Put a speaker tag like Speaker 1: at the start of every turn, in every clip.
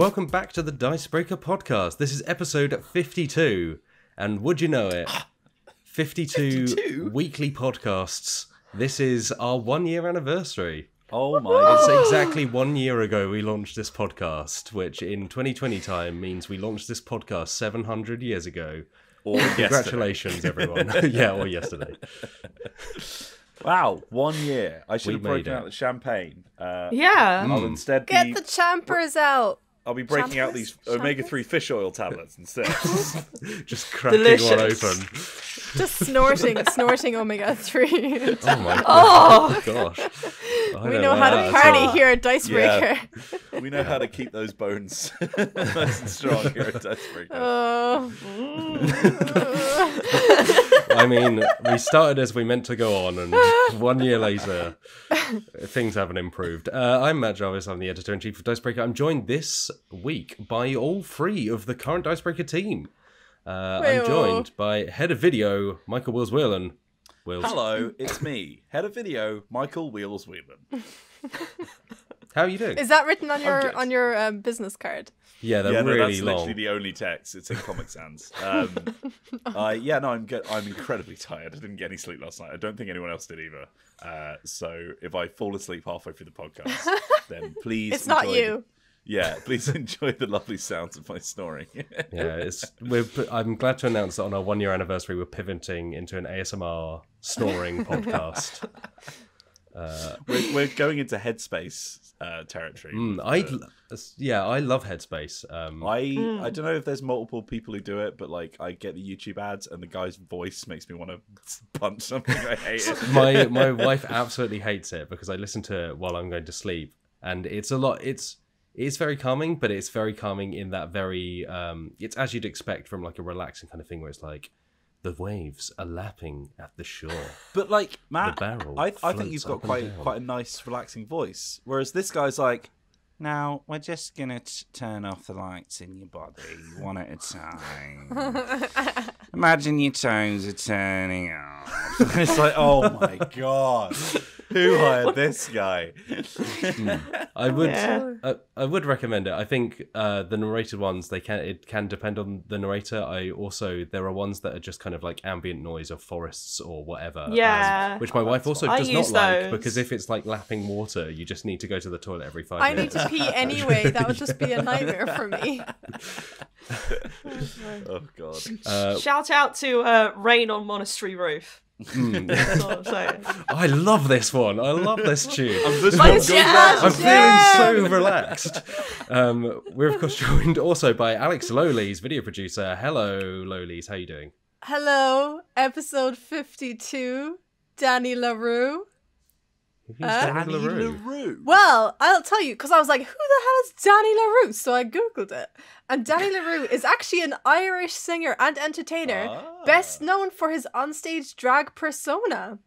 Speaker 1: welcome back to the Dicebreaker podcast. This is episode 52, and would you know it, 52 weekly podcasts. This is our 1 year anniversary.
Speaker 2: Oh my god.
Speaker 1: It's exactly 1 year ago we launched this podcast, which in 2020 time means we launched this podcast 700 years ago.
Speaker 2: Or
Speaker 1: Congratulations, everyone. Yeah, or yesterday.
Speaker 2: Wow, 1 year. I should
Speaker 1: We
Speaker 2: have
Speaker 1: made
Speaker 2: broken
Speaker 1: it.
Speaker 2: out the champagne.
Speaker 3: Yeah.
Speaker 2: I'll instead
Speaker 4: Get
Speaker 2: be...
Speaker 4: the champers out.
Speaker 2: I'll be breaking out these omega-3 fish oil tablets instead.
Speaker 1: Just cracking
Speaker 3: Delicious.
Speaker 1: one open.
Speaker 4: Just snorting omega-3.
Speaker 1: Oh my gosh.
Speaker 4: We know how to party here at Dicebreaker.
Speaker 2: Yeah. We know how to keep those bones nice and strong here at Dicebreaker.
Speaker 1: I mean, we started as we meant to go on, and 1 year later, things haven't improved. I'm Matt Jarvis, I'm the editor-in-chief of Dicebreaker. I'm joined this week by all three of the current Dicebreaker team. I'm joined by head of video, Michael Wheels Whelan.
Speaker 2: Hello, it's me, head of video, Michael Wheels Whelan.
Speaker 1: How are you doing?
Speaker 4: Is that written on
Speaker 2: good.
Speaker 4: your business card?
Speaker 1: Yeah, they're
Speaker 2: No,
Speaker 1: really
Speaker 2: that's
Speaker 1: long.
Speaker 2: literally the only text. It's in Comic Sans. I'm good. I'm incredibly tired. I didn't get any sleep last night. I don't think anyone else did either. So if I fall asleep halfway through the podcast, then please
Speaker 4: It's not
Speaker 2: enjoy
Speaker 4: you.
Speaker 2: please enjoy the lovely sounds of my snoring.
Speaker 1: Yeah, I'm glad to announce that on our 1 year anniversary, we're pivoting into an ASMR snoring podcast.
Speaker 2: We're going into Headspace territory.
Speaker 1: I love Headspace.
Speaker 2: I don't know if there's multiple people who do it, but like I get the YouTube ads and the guy's voice makes me want to punch something. I hate it.
Speaker 1: My wife absolutely hates it because I listen to it while I'm going to sleep, and it's a lot. It's very calming, but it's very calming in that very it's as you'd expect from like a relaxing kind of thing where it's like the waves are lapping at the shore.
Speaker 2: But like Matt,
Speaker 1: The barrel
Speaker 2: I think
Speaker 1: floats
Speaker 2: you've got
Speaker 1: up and down.
Speaker 2: quite a nice relaxing voice, whereas this guy's like, now we're just gonna turn off the lights in your body one at a time. Imagine your toes are turning off. It's like, oh my god, who hired this guy?
Speaker 1: I would recommend it. I think the narrated ones it can depend on the narrator. There are ones that are just kind of like ambient noise of forests or whatever.
Speaker 3: Yeah.
Speaker 1: Which my wife also
Speaker 3: I
Speaker 1: does not
Speaker 3: use
Speaker 1: like
Speaker 3: those.
Speaker 1: because if it's like lapping water, you just need to go to the toilet every 5
Speaker 4: I need
Speaker 1: minutes.
Speaker 4: to pee anyway. That would just be a nightmare for me.
Speaker 2: Oh god.
Speaker 3: Shout out to Rain on Monastery Roof. That's all I'm saying.
Speaker 1: I love this one. I love this tune.
Speaker 2: This
Speaker 3: Mine
Speaker 2: one
Speaker 3: is
Speaker 2: goes
Speaker 3: jazz.
Speaker 2: round.
Speaker 1: I'm feeling so relaxed. We're of course joined also by Alex Lolies, video producer. Hello, Lolies. How you doing?
Speaker 4: Hello, episode 52, Danny LaRue.
Speaker 1: Who's
Speaker 2: Danny
Speaker 1: LaRue?
Speaker 2: LaRue.
Speaker 4: Well, I'll tell you, because I was like, who the hell is Danny LaRue? So I Googled it. And Danny LaRue is actually an Irish singer and entertainer, best known for his onstage drag persona.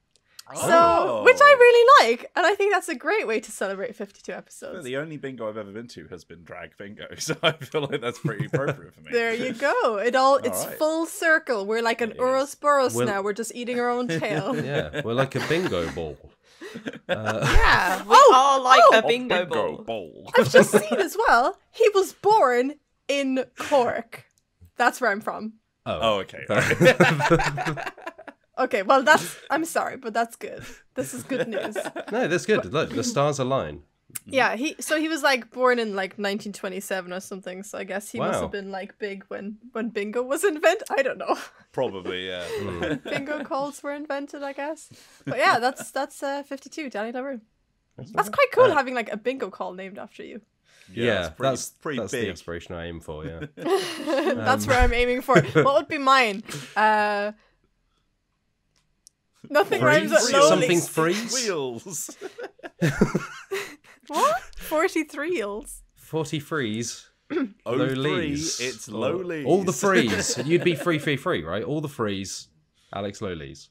Speaker 4: So, which I really like. And I think that's a great way to celebrate 52 episodes.
Speaker 2: The only bingo I've ever been to has been drag bingo, so I feel like that's pretty appropriate for me.
Speaker 4: There you go. It's
Speaker 2: right.
Speaker 4: full circle. We're like an Ouroboros now. We're just eating our own tail.
Speaker 1: Yeah, we're like a bingo ball.
Speaker 3: Yeah, we are like a bingo ball.
Speaker 4: I've just seen as well, he was born in Cork. That's where I'm from.
Speaker 2: Oh, okay.
Speaker 4: Okay, well, I'm sorry, but that's good. This is good news.
Speaker 1: No, that's good. Look, the stars align.
Speaker 4: Yeah, he was like born in like 1927 or something, so I guess he must
Speaker 1: Wow.
Speaker 4: have been like big when bingo was invented. I don't know.
Speaker 2: Probably, yeah.
Speaker 4: Bingo calls were invented, I guess. But yeah, that's 52, Danny LaRue. That's quite cool having like a bingo call named after you.
Speaker 1: Yeah,
Speaker 2: it's pretty
Speaker 1: that's
Speaker 2: big.
Speaker 1: the inspiration I aim for, yeah.
Speaker 4: That's where I'm aiming for. What would be mine? Nothing rhymes with
Speaker 1: Freeze? Something
Speaker 4: Lolies.
Speaker 1: freeze?
Speaker 2: Wheels.
Speaker 4: What? 43 eels.
Speaker 1: 40 freeze.
Speaker 2: Oh,
Speaker 1: Lolies.
Speaker 2: three, it's Lolies.
Speaker 1: All the freeze. You'd be free, right? All the freeze. Alex Lolies.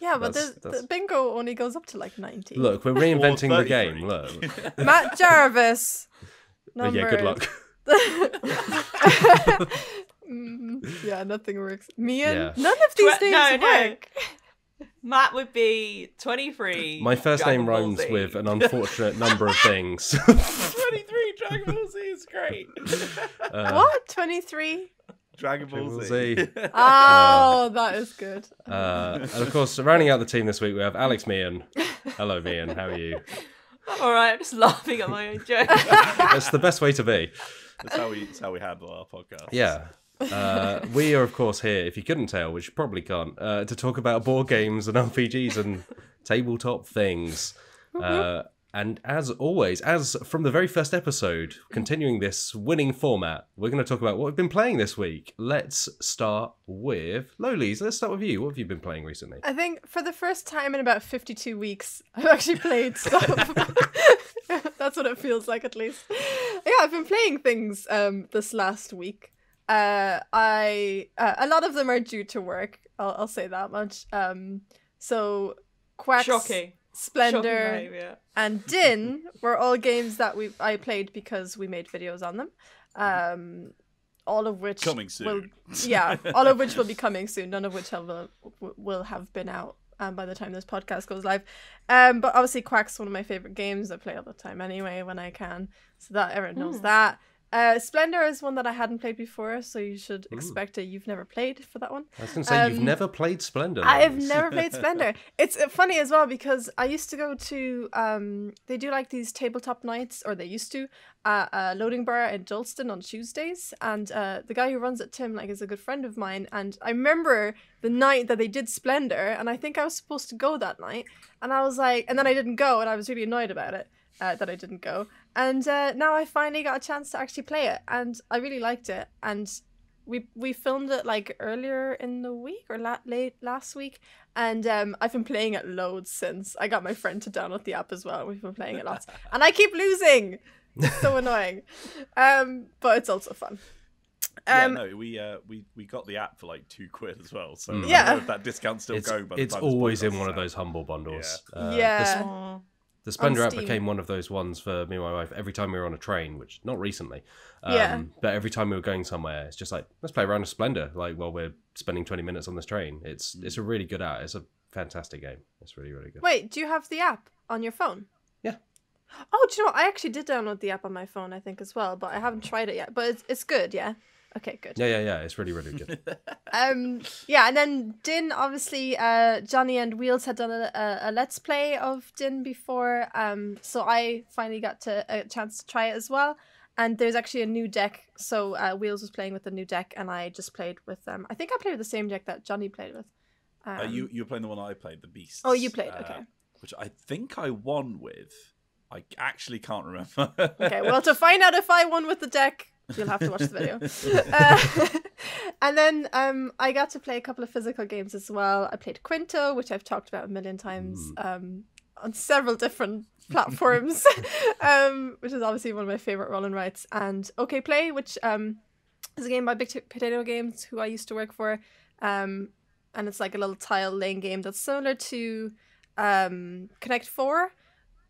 Speaker 4: Yeah, but
Speaker 1: That's-
Speaker 4: the bingo only goes up to like 90.
Speaker 1: Look, we're reinventing the
Speaker 2: 33.
Speaker 1: game. Look.
Speaker 4: Matt Jarvis.
Speaker 1: Yeah, good luck.
Speaker 4: Yeah, nothing works. Meehan,
Speaker 1: Yeah.
Speaker 4: none of these names
Speaker 3: no.
Speaker 4: work.
Speaker 3: Matt would be 23.
Speaker 1: My first
Speaker 3: Dragon
Speaker 1: name
Speaker 3: Ball
Speaker 1: rhymes
Speaker 3: Z.
Speaker 1: with an unfortunate number of things.
Speaker 2: 23 Dragon Ball Z is great.
Speaker 4: What? 23?
Speaker 2: Dragon Ball
Speaker 1: Ball
Speaker 2: Z.
Speaker 1: Z.
Speaker 4: Oh, that is good.
Speaker 1: And of course, rounding out the team this week, we have Alex Meehan. Hello, Meehan. How are you?
Speaker 3: I'm alright, I'm just laughing at my own joke.
Speaker 1: That's the best way to be.
Speaker 2: That's how we handle our podcast.
Speaker 1: Yeah. We are, of course, here, if you couldn't tell, which you probably can't, to talk about board games and RPGs and tabletop things. And as always, as from the very first episode, continuing this winning format, we're going to talk about what we've been playing this week. Let's start with Lolies. Let's start with you. What have you been playing recently?
Speaker 4: I think for the first time in about 52 weeks, I've actually played stuff. That's what it feels like, at least. Yeah, I've been playing things this last week. A lot of them are due to work. I'll say that much. So, Quacks,
Speaker 3: Shocking.
Speaker 4: Splendor,
Speaker 3: Shocking behavior.
Speaker 4: and Din were all games that I played because we made videos on them. All of which
Speaker 2: Coming soon.
Speaker 4: all of which will be coming soon. None of which will have been out by the time this podcast goes live. But obviously, Quacks is one of my favorite games. I play all the time anyway when I can, so that everyone knows that. Splendor is one that I hadn't played before, so you should expect it. You've never played for that one.
Speaker 1: I was going to say, you've never played Splendor.
Speaker 4: I have
Speaker 1: Lolies.
Speaker 4: never played Splendor. It's funny as well because I used to go to, they do like these tabletop nights, or they used to, a loading bar in Dalston on Tuesdays. And the guy who runs it, Tim, like is a good friend of mine. And I remember the night that they did Splendor, and I think I was supposed to go that night. And I was like, and then I didn't go, and I was really annoyed about it. That I didn't go, and now I finally got a chance to actually play it, and I really liked it. And we filmed it like earlier in the week or late last week, and I've been playing it loads since. I got my friend to download the app as well. We've been playing it lots, and I keep losing. It's so annoying, but it's also fun.
Speaker 2: We got the app for like £2 as well, so
Speaker 4: Yeah.
Speaker 2: I don't know if that discount's still going. By the
Speaker 1: It's
Speaker 2: time this
Speaker 1: always in
Speaker 2: podcast's
Speaker 1: one of
Speaker 2: out.
Speaker 1: those humble bundles.
Speaker 4: Yeah.
Speaker 3: Aw.
Speaker 1: The Splendor app
Speaker 4: Steam.
Speaker 1: became one of those ones for me and my wife every time we were on a train, which not recently.
Speaker 4: Yeah.
Speaker 1: But every time we were going somewhere, it's just like, let's play around with Splendor, like while we're spending 20 minutes on this train. It's a really good app. It's a fantastic game. It's really, really good.
Speaker 4: Wait, do you have the app on your phone?
Speaker 1: Yeah.
Speaker 4: Oh, do you know what? I actually did download the app on my phone, I think, as well, but I haven't tried it yet. But it's good, yeah? Okay, good.
Speaker 1: Yeah. It's really, really good.
Speaker 4: Yeah, and then Din, obviously, Johnny and Wheels had done a Let's Play of Din before, so I finally got a chance to try it as well. And there's actually a new deck, so Wheels was playing with the new deck, and I just played with them. I think I played with the same deck that Johnny played with.
Speaker 2: You were playing the one I played, the Beasts.
Speaker 4: Oh, you played, okay.
Speaker 2: Which I think I won with. I actually can't remember.
Speaker 4: Okay, well, to find out if I won with the deck, you'll have to watch the video. And then I got to play a couple of physical games as well. I played Quinto, which I've talked about a million times on several different platforms, which is obviously one of my favorite roll and writes. And OK Play, which is a game by Big Potato Games, who I used to work for. And it's like a little tile laying game that's similar to Connect 4,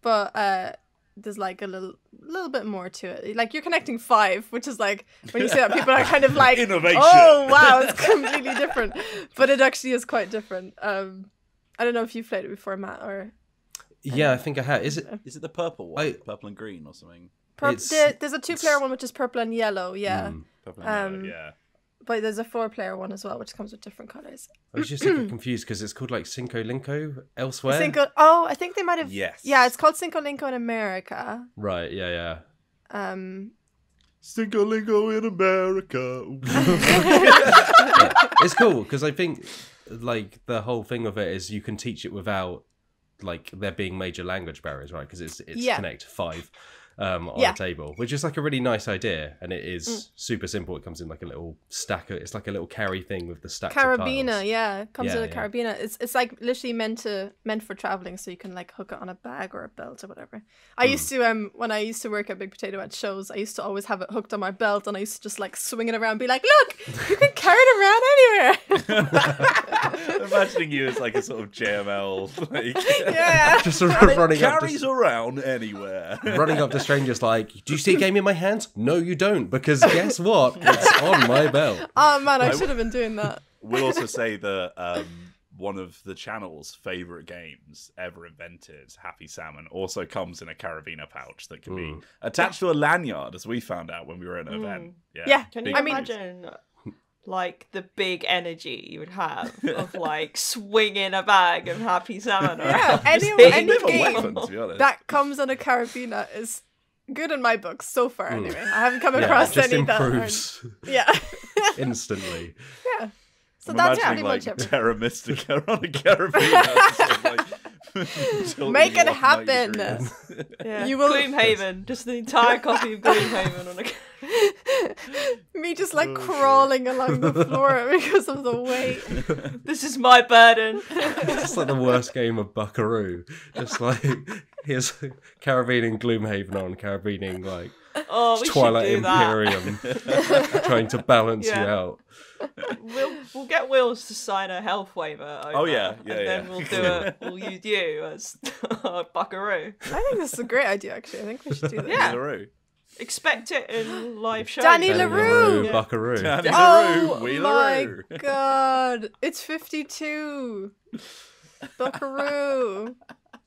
Speaker 4: but there's like a little bit more to it. Like you're connecting 5, which is like when you say that, people are kind of like,
Speaker 2: Innovation.
Speaker 4: oh wow, it's completely different. But it actually is quite different. I don't know if you've played it before, Matt, or
Speaker 1: Yeah, I think I had. Is it?
Speaker 2: Is it the purple one? Purple and green or something?
Speaker 1: It's-
Speaker 4: there's a 2-player one which is purple and yellow, yeah.
Speaker 2: Purple and yellow, yeah.
Speaker 4: But there's a 4-player one as well, which comes with different colors.
Speaker 1: I was just a bit confused because it's called like Cinco Linko elsewhere.
Speaker 4: I think they might have.
Speaker 2: Yes.
Speaker 4: Yeah, it's called Cinco Linko in America.
Speaker 1: Right, yeah.
Speaker 2: Cinco Lingo in America.
Speaker 1: It's cool because I think like the whole thing of it is you can teach it without like there being major language barriers, right? Because it's Connect 5 on a table, which is like a really nice idea, and it is super simple. It comes in like a little stack. It's like a little carry thing with the stacks of
Speaker 4: Carabiner,
Speaker 1: tiles.
Speaker 4: yeah, comes with a
Speaker 1: Yeah.
Speaker 4: carabiner. It's like literally meant for traveling, so you can like hook it on a bag or a belt or whatever. I used to when I used to work at Big Potato at shows, I used to always have it hooked on my belt, and I used to just like swing it around, and be like, "Look, you can carry it around anywhere."
Speaker 2: Imagining you as like a sort of JML, like
Speaker 4: Yeah,
Speaker 1: Just sort of running up,
Speaker 2: carries around anywhere.
Speaker 1: running up to strangers like, "Do you see a game in my hands?" No, you don't, because guess what? It's on my belt.
Speaker 4: oh man, I should have been doing that.
Speaker 2: We'll also say that one of the channel's favourite games ever invented, Happy Salmon, also comes in a carabiner pouch that can be attached to a lanyard, as we found out when we were at an event.
Speaker 4: Yeah.
Speaker 3: Can you imagine, like, the big energy you would have of, like, swinging a bag of Happy Salmon around?
Speaker 4: Yeah, any
Speaker 2: It's a bit of a
Speaker 4: game
Speaker 2: weapon, to be honest.
Speaker 4: that comes on a carabiner is good in my books so far. Anyway, I haven't come across
Speaker 1: just
Speaker 4: any that
Speaker 1: improves
Speaker 4: aren't.
Speaker 1: instantly.
Speaker 4: Yeah. So
Speaker 2: I'm
Speaker 4: that's
Speaker 2: imagining,
Speaker 4: pretty much
Speaker 2: like,
Speaker 4: everything.
Speaker 2: Terra Mystica on a carabiner.
Speaker 4: Make it happen.
Speaker 3: Yeah.
Speaker 4: You will-
Speaker 3: Gloomhaven, just the entire copy of Gloomhaven on a...
Speaker 4: Me just like crawling along the floor because of the weight.
Speaker 3: This is my burden.
Speaker 1: It's just like the worst game of Buckaroo. Just like, here's carabining Gloomhaven on, carabining like
Speaker 3: Oh, we
Speaker 1: Twilight
Speaker 3: should do that.
Speaker 1: Imperium, trying to balance you out.
Speaker 3: We'll get Wills to sign a health waiver. Over,
Speaker 2: Oh, yeah.
Speaker 3: and then we'll use you as Buckaroo.
Speaker 4: I think this is a great idea, actually. I think we should do this.
Speaker 3: Yeah. Expect it in live show.
Speaker 4: Danny LaRue!
Speaker 3: Yeah.
Speaker 1: Buckaroo.
Speaker 2: Danny
Speaker 4: Oh
Speaker 2: LaRue,
Speaker 4: my
Speaker 2: Wheeleroo.
Speaker 4: god. It's 52. Buckaroo.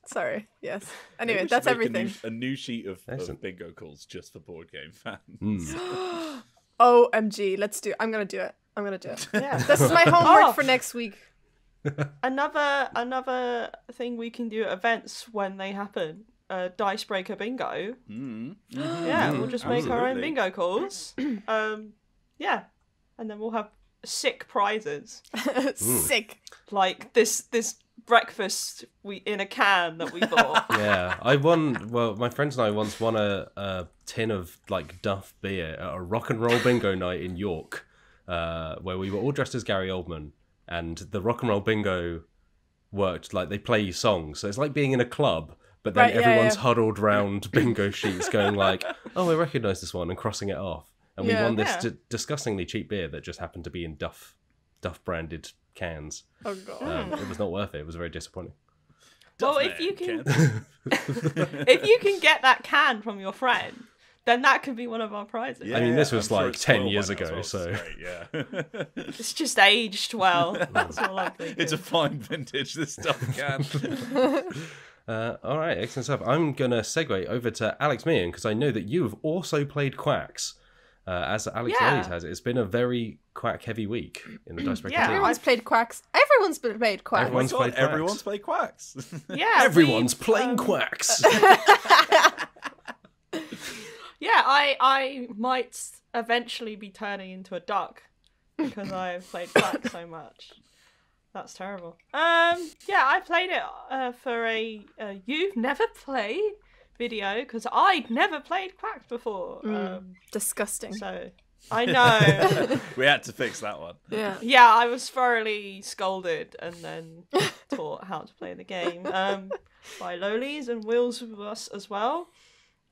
Speaker 4: Sorry. Yes. Anyway,
Speaker 2: Maybe we
Speaker 4: that's
Speaker 2: should make
Speaker 4: everything.
Speaker 2: A new sheet of
Speaker 1: Excellent.
Speaker 2: bingo calls just for board game fans.
Speaker 4: OMG. Let's do it. I'm going to do it. I'm going to do it.
Speaker 3: Yeah.
Speaker 4: This is my homework
Speaker 3: Oh.
Speaker 4: for next week.
Speaker 3: Another thing we can do at events when they happen. Dicebreaker bingo. Yeah, we'll just make our own
Speaker 2: Absolutely.
Speaker 3: bingo calls. Yeah, and then we'll have sick prizes
Speaker 4: Sick.
Speaker 3: like this breakfast in a can that we bought.
Speaker 1: Yeah, I won. Well, my friends and I once won a tin of like Duff beer at a rock and roll bingo night in York, where we were all dressed as Gary Oldman, and the rock and roll bingo worked like they play you songs, so it's like being in a club. But then
Speaker 4: Right, yeah,
Speaker 1: everyone's
Speaker 4: yeah.
Speaker 1: huddled round bingo sheets, going like, "Oh, I recognise this one," and crossing it off. And we
Speaker 4: Yeah.
Speaker 1: won this
Speaker 3: Yeah.
Speaker 1: disgustingly cheap beer that just happened to be in Duff branded cans.
Speaker 4: Oh god.
Speaker 1: It was not worth it. It was very disappointing.
Speaker 3: Well, if you can get that can from your friend, then that could be one of our prizes.
Speaker 1: I mean, this was
Speaker 2: I'm sure
Speaker 1: like
Speaker 2: it's
Speaker 1: 10
Speaker 2: spoiled
Speaker 1: years
Speaker 2: by now,
Speaker 1: ago,
Speaker 2: so
Speaker 1: so-
Speaker 2: it's great, yeah.
Speaker 3: It's just aged well. That's all I'm thinking.
Speaker 2: It's a fine vintage, this stuff can.
Speaker 1: All right, excellent stuff. I'm going to segue over to Alex Meehan because I know that you've also played Quacks. As Alex
Speaker 3: Yeah.
Speaker 1: Lolies has it. It's been a very Quack-heavy week in the Dicebreaker
Speaker 3: Yeah,
Speaker 1: team.
Speaker 4: Everyone's played Quacks. Everyone's played Quacks.
Speaker 1: Everyone's
Speaker 2: Oh my God,
Speaker 1: played Quacks.
Speaker 2: everyone's played Quacks.
Speaker 3: Yeah,
Speaker 1: Everyone's
Speaker 3: we've,
Speaker 1: playing Quacks.
Speaker 3: Yeah, I might eventually be turning into a duck because I've played Quack so much. That's terrible. Yeah, I played it for a You've Never Played video because I'd never played Quack before.
Speaker 4: Disgusting.
Speaker 3: So I know.
Speaker 2: We had to fix that one.
Speaker 4: Yeah.
Speaker 3: Yeah, I was thoroughly scolded and then taught how to play the game by Lolies and Wills with us as well.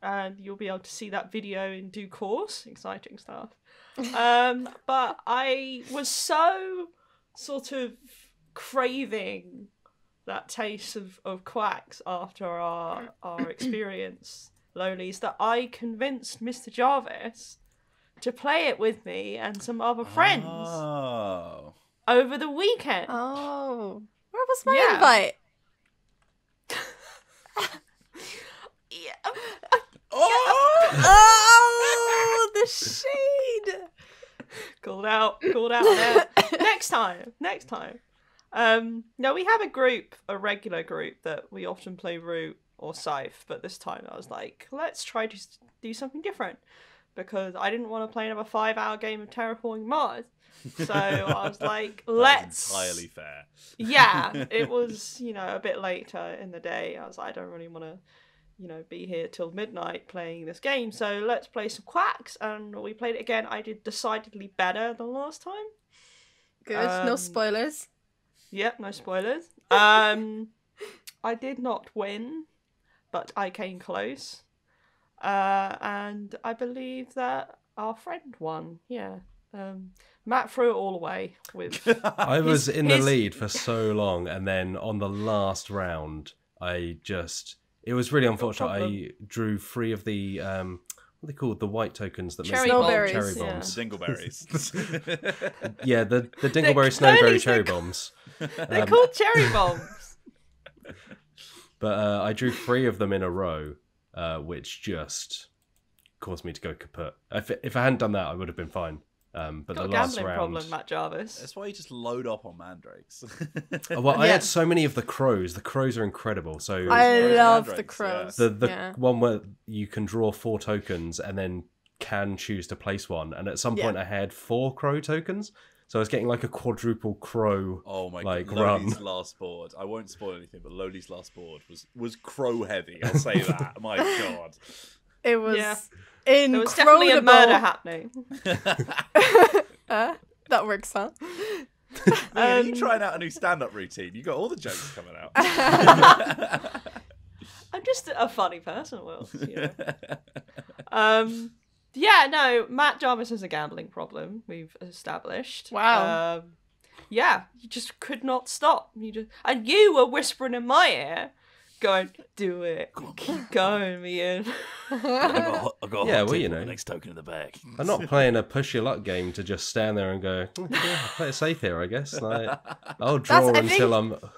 Speaker 3: And you'll be able to see that video in due course. Exciting stuff. But I was so sort of craving that taste of Quacks after our experience, Lolies, that I convinced Mr. Jarvis to play it with me and some other friends
Speaker 2: Oh.
Speaker 3: over the weekend.
Speaker 4: Oh. Where was my
Speaker 3: Yeah.
Speaker 4: invite?
Speaker 3: Yeah.
Speaker 4: Oh, the shade.
Speaker 3: Called out there. Next time. No, we have a regular group that we often play Root or Scythe, but this time I was like, let's try to do something different because I didn't want to play another 5-hour game of Terraforming Mars. So I was like, let's.
Speaker 2: That's entirely fair.
Speaker 3: Yeah, it was, a bit later in the day. I was like, I don't really want to, be here till midnight playing this game. So let's play some Quacks. And we played it again. I did decidedly better than last time.
Speaker 4: Good. No spoilers.
Speaker 3: Yep, no spoilers. I did not win, but I came close. And I believe that our friend won. Yeah. Matt threw it all away with.
Speaker 1: I was in the
Speaker 3: his-
Speaker 1: lead for so long, and then on the last round, it was really unfortunate. I drew 3 of the, what are they called? The white tokens that
Speaker 3: Cherry
Speaker 1: make
Speaker 4: bombs.
Speaker 1: cherry
Speaker 3: Yeah.
Speaker 1: bombs.
Speaker 2: Dingleberries.
Speaker 1: Yeah, the Dingleberry Snowberry
Speaker 3: Curly's
Speaker 1: cherry
Speaker 3: the-
Speaker 1: bombs.
Speaker 3: They're called cherry bombs.
Speaker 1: But I drew 3 of them in a row, which just caused me to go kaput. If I hadn't done that, I would have been fine. But
Speaker 3: Got
Speaker 1: the
Speaker 3: a
Speaker 1: last
Speaker 3: gambling
Speaker 1: round...
Speaker 3: problem, Matt Jarvis.
Speaker 2: That's why you just load up on mandrakes.
Speaker 1: Well, I
Speaker 4: Yeah.
Speaker 1: had so many of the crows. The crows are incredible. So
Speaker 4: I
Speaker 2: Crows
Speaker 4: love
Speaker 2: and
Speaker 4: the
Speaker 2: mandrakes,
Speaker 4: crows.
Speaker 1: the
Speaker 4: Yeah.
Speaker 1: one where you can draw 4 tokens and then can choose to place one. And at some point I had 4 crow tokens. So I was getting like a quadruple crow
Speaker 2: Oh my
Speaker 1: like
Speaker 2: god,
Speaker 1: run.
Speaker 2: Loli's last board. I won't spoil anything, but Loli's last board was crow heavy. I'll say that. My god.
Speaker 4: It was
Speaker 3: Yeah.
Speaker 4: incredible.
Speaker 3: There was definitely a murder happening.
Speaker 4: That works, huh?
Speaker 2: Are you trying out a new stand-up routine? You got all the jokes coming out.
Speaker 3: I'm just a funny person, Will. You know? Yeah, no, Matt Jarvis has a gambling problem. We've established.
Speaker 4: Wow.
Speaker 3: Yeah, you just could not stop. And you were whispering in my ear, going, "Do it, keep going, Meehan."
Speaker 2: I got
Speaker 1: Yeah, well, you know.
Speaker 2: the next token in the bag.
Speaker 1: I'm not playing a push your luck game to just stand there and go, yeah, play it safe here, I guess. Like, I'll draw
Speaker 4: I
Speaker 1: until
Speaker 4: think-
Speaker 1: I'm...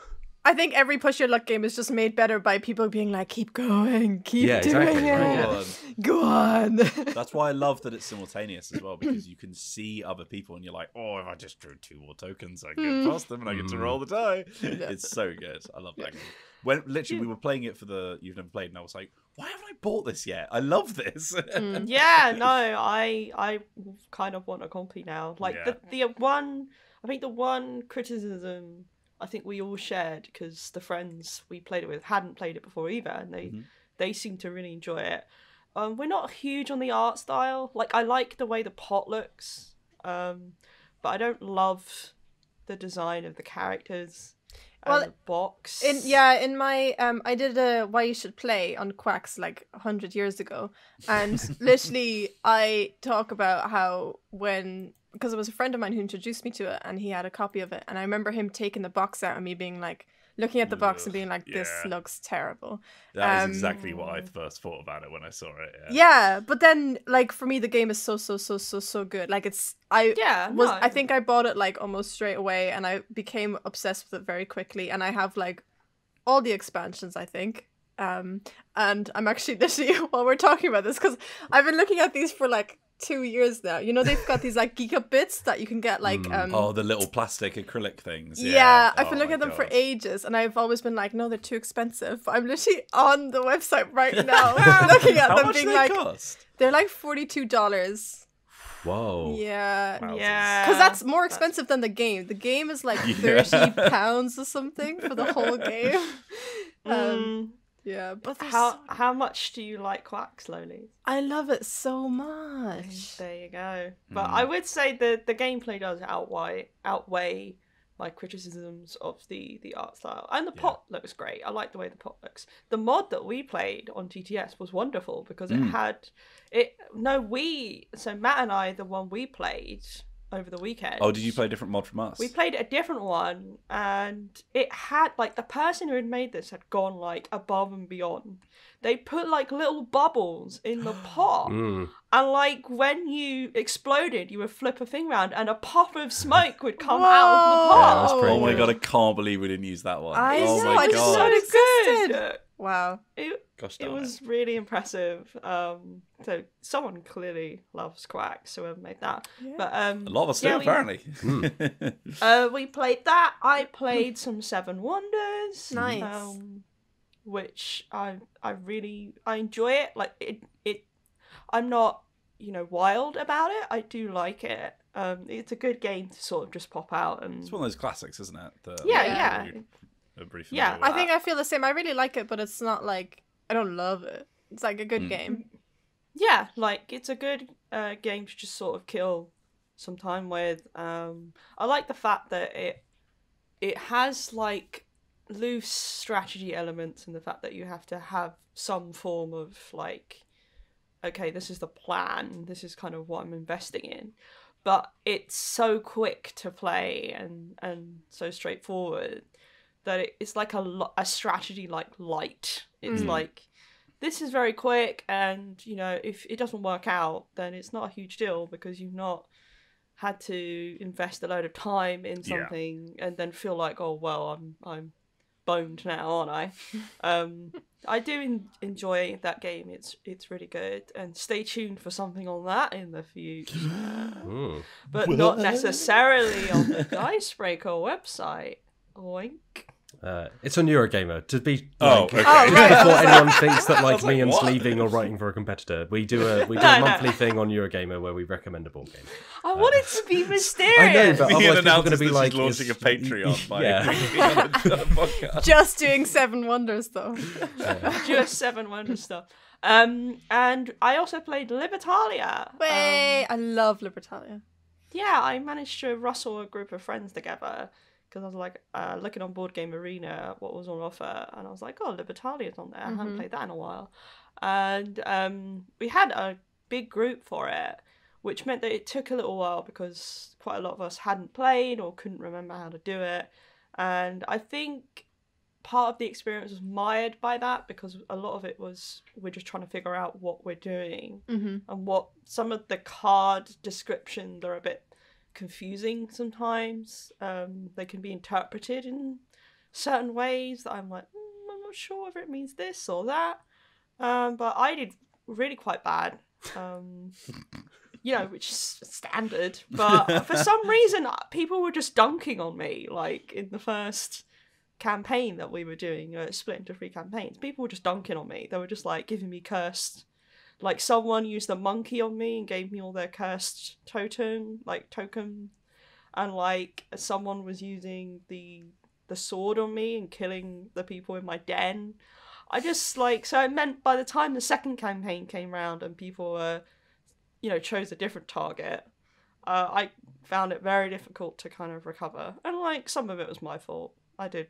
Speaker 4: I think every push your luck game is just made better by people being like, keep going, keep
Speaker 1: Yeah,
Speaker 4: doing
Speaker 1: exactly,
Speaker 4: it.
Speaker 1: right,
Speaker 4: Go on.
Speaker 2: That's why I love that it's simultaneous as well, because you can see other people and you're like, oh, if I just drew 2 more tokens, I get past them and I get to roll the die. It's so good. I love that game. When literally we were playing it for the You've Never Played, and I was like, why haven't I bought this yet? I love this.
Speaker 3: Yeah, no, I kind of want a copy now. Like
Speaker 2: Yeah.
Speaker 3: I think the one criticism I think we all shared, because the friends we played it with hadn't played it before either, and they seem to really enjoy it. We're not huge on the art style. Like, I like the way the pot looks, but I don't love the design of the characters and the box.
Speaker 4: In my I did a Why You Should Play on Quacks like 100 years ago, and literally I talk about how because it was a friend of mine who introduced me to it, and he had a copy of it, and I remember him taking the box out and me being like, looking at the box and being like, this looks terrible.
Speaker 2: That is exactly what I first thought about it when I saw it.
Speaker 4: Yeah, but then like for me the game is so good. Like I think I bought it like almost straight away, and I became obsessed with it very quickly, and I have like all the expansions, I think. And I'm actually literally while we're talking about this, because I've been looking at these for like 2 years now. You know, they've got these like Geek Up bits that you can get like
Speaker 2: the little plastic acrylic things.
Speaker 4: I've been looking at them for ages, and I've always been like, no, they're too expensive. But I'm literally on the website right now looking at
Speaker 2: How
Speaker 4: them
Speaker 2: much
Speaker 4: being
Speaker 2: do
Speaker 4: like,
Speaker 2: they cost?
Speaker 4: they're like $42.
Speaker 1: Whoa.
Speaker 4: Yeah.
Speaker 3: Yeah.
Speaker 4: Because that's more expensive than the game. The game is like £30 or something for the whole game. Yeah, but
Speaker 3: how much do you like Quacks, Lolies?
Speaker 4: I love it so much.
Speaker 3: There you go. But I would say the gameplay does outweigh my criticisms of the art style. And the pot looks great. I like the way the pot looks. The mod that we played on TTS was wonderful because it had so Matt and I, the one we played over the weekend.
Speaker 2: Oh, did you play a different mod from us?
Speaker 3: We played a different one, and it had like the person who had made this had gone like above and beyond. They put like little bubbles in the pot, and like when you exploded, you would flip a thing around, and a puff of smoke would come out of the pot.
Speaker 1: Yeah, that's pretty
Speaker 2: Oh my
Speaker 1: good.
Speaker 2: god, I can't believe we didn't use that one.
Speaker 4: I
Speaker 2: oh
Speaker 4: know,
Speaker 2: my
Speaker 4: I just
Speaker 2: god.
Speaker 4: saw it
Speaker 3: So
Speaker 4: existed.
Speaker 3: good.
Speaker 4: Wow.
Speaker 2: Gosh
Speaker 3: It
Speaker 2: darn
Speaker 3: was really impressive. So someone clearly loves Quacks, whoever made that. But
Speaker 2: A lot of us do, apparently.
Speaker 3: we played that. I played some Seven Wonders.
Speaker 4: Nice.
Speaker 3: Which I enjoy it. Like it I'm not, wild about it. I do like it. It's a good game to sort of just pop out and
Speaker 2: It's one of those classics, isn't it?
Speaker 3: Yeah.
Speaker 2: Yeah,
Speaker 4: I think I feel the same. I really like it, but it's not like I don't love it. It's like a good game.
Speaker 3: Yeah, like it's a good game to just sort of kill some time with. I like the fact that it has like loose strategy elements, and the fact that you have to have some form of like, okay, this is the plan, this is kind of what I'm investing in, but it's so quick to play and so straightforward that it's like a strategy like light. It's like, this is very quick, and if it doesn't work out, then it's not a huge deal because you've not had to invest a load of time in something and then feel like, oh well, I'm boned now, aren't I? I do enjoy that game. It's really good, and stay tuned for something on that in the future, but not necessarily on the Dicebreaker website. Oink.
Speaker 1: It's on Eurogamer to be.
Speaker 2: Right.
Speaker 1: Before anyone thinks that Meehan's leaving or writing for a competitor, we do a monthly thing on Eurogamer where we recommend a board game.
Speaker 3: I want it to be mysterious.
Speaker 1: I know, but
Speaker 2: Meehan
Speaker 1: otherwise people are going to be
Speaker 2: she's
Speaker 1: like
Speaker 2: launching a Patreon by
Speaker 1: yeah.
Speaker 2: being on a podcast.
Speaker 4: Just doing Seven Wonders though.
Speaker 3: Just Seven Wonders stuff. And I also played Libertalia.
Speaker 4: Way, I love Libertalia.
Speaker 3: Yeah, I managed to rustle a group of friends together because I was like looking on Board Game Arena at what was on offer, and I was like, oh, Libertalia's on there. I haven't played that in a while. And we had a big group for it, which meant that it took a little while because quite a lot of us hadn't played or couldn't remember how to do it. And I think part of the experience was mired by that because a lot of it was we're just trying to figure out what we're doing and what some of the card descriptions are a bit confusing sometimes. They can be interpreted in certain ways that I'm like, I'm not sure if it means this or that. But I did really quite bad. Which is standard. But for some reason, people were just dunking on me, like in the first campaign that we were doing, split into 3 campaigns. People were just dunking on me. They were just like giving me cursed. Like someone used a monkey on me and gave me all their cursed token, and like someone was using the sword on me and killing the people in my den. I just so it meant by the time the second campaign came round and people were, chose a different target, I found it very difficult to kind of recover. And some of it was my fault. I did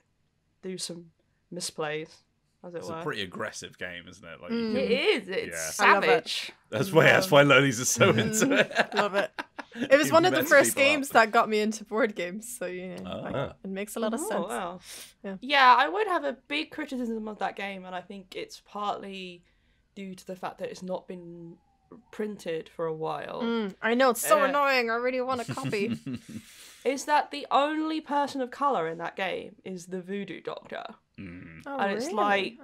Speaker 3: do some misplays, as it were.
Speaker 2: It's a pretty aggressive game, isn't it?
Speaker 3: It is. It's savage.
Speaker 2: That's why Lolies are so into it.
Speaker 4: Love it. It was one of the first games that got me into board games, so it makes a lot of sense.
Speaker 3: Wow. Yeah, I would have a big criticism of that game, and I think it's partly due to the fact that it's not been printed for a while.
Speaker 4: I know, it's so annoying. I really want a copy.
Speaker 3: Is that the only person of colour in that game is the voodoo doctor.
Speaker 4: Oh,
Speaker 3: and it's
Speaker 4: really?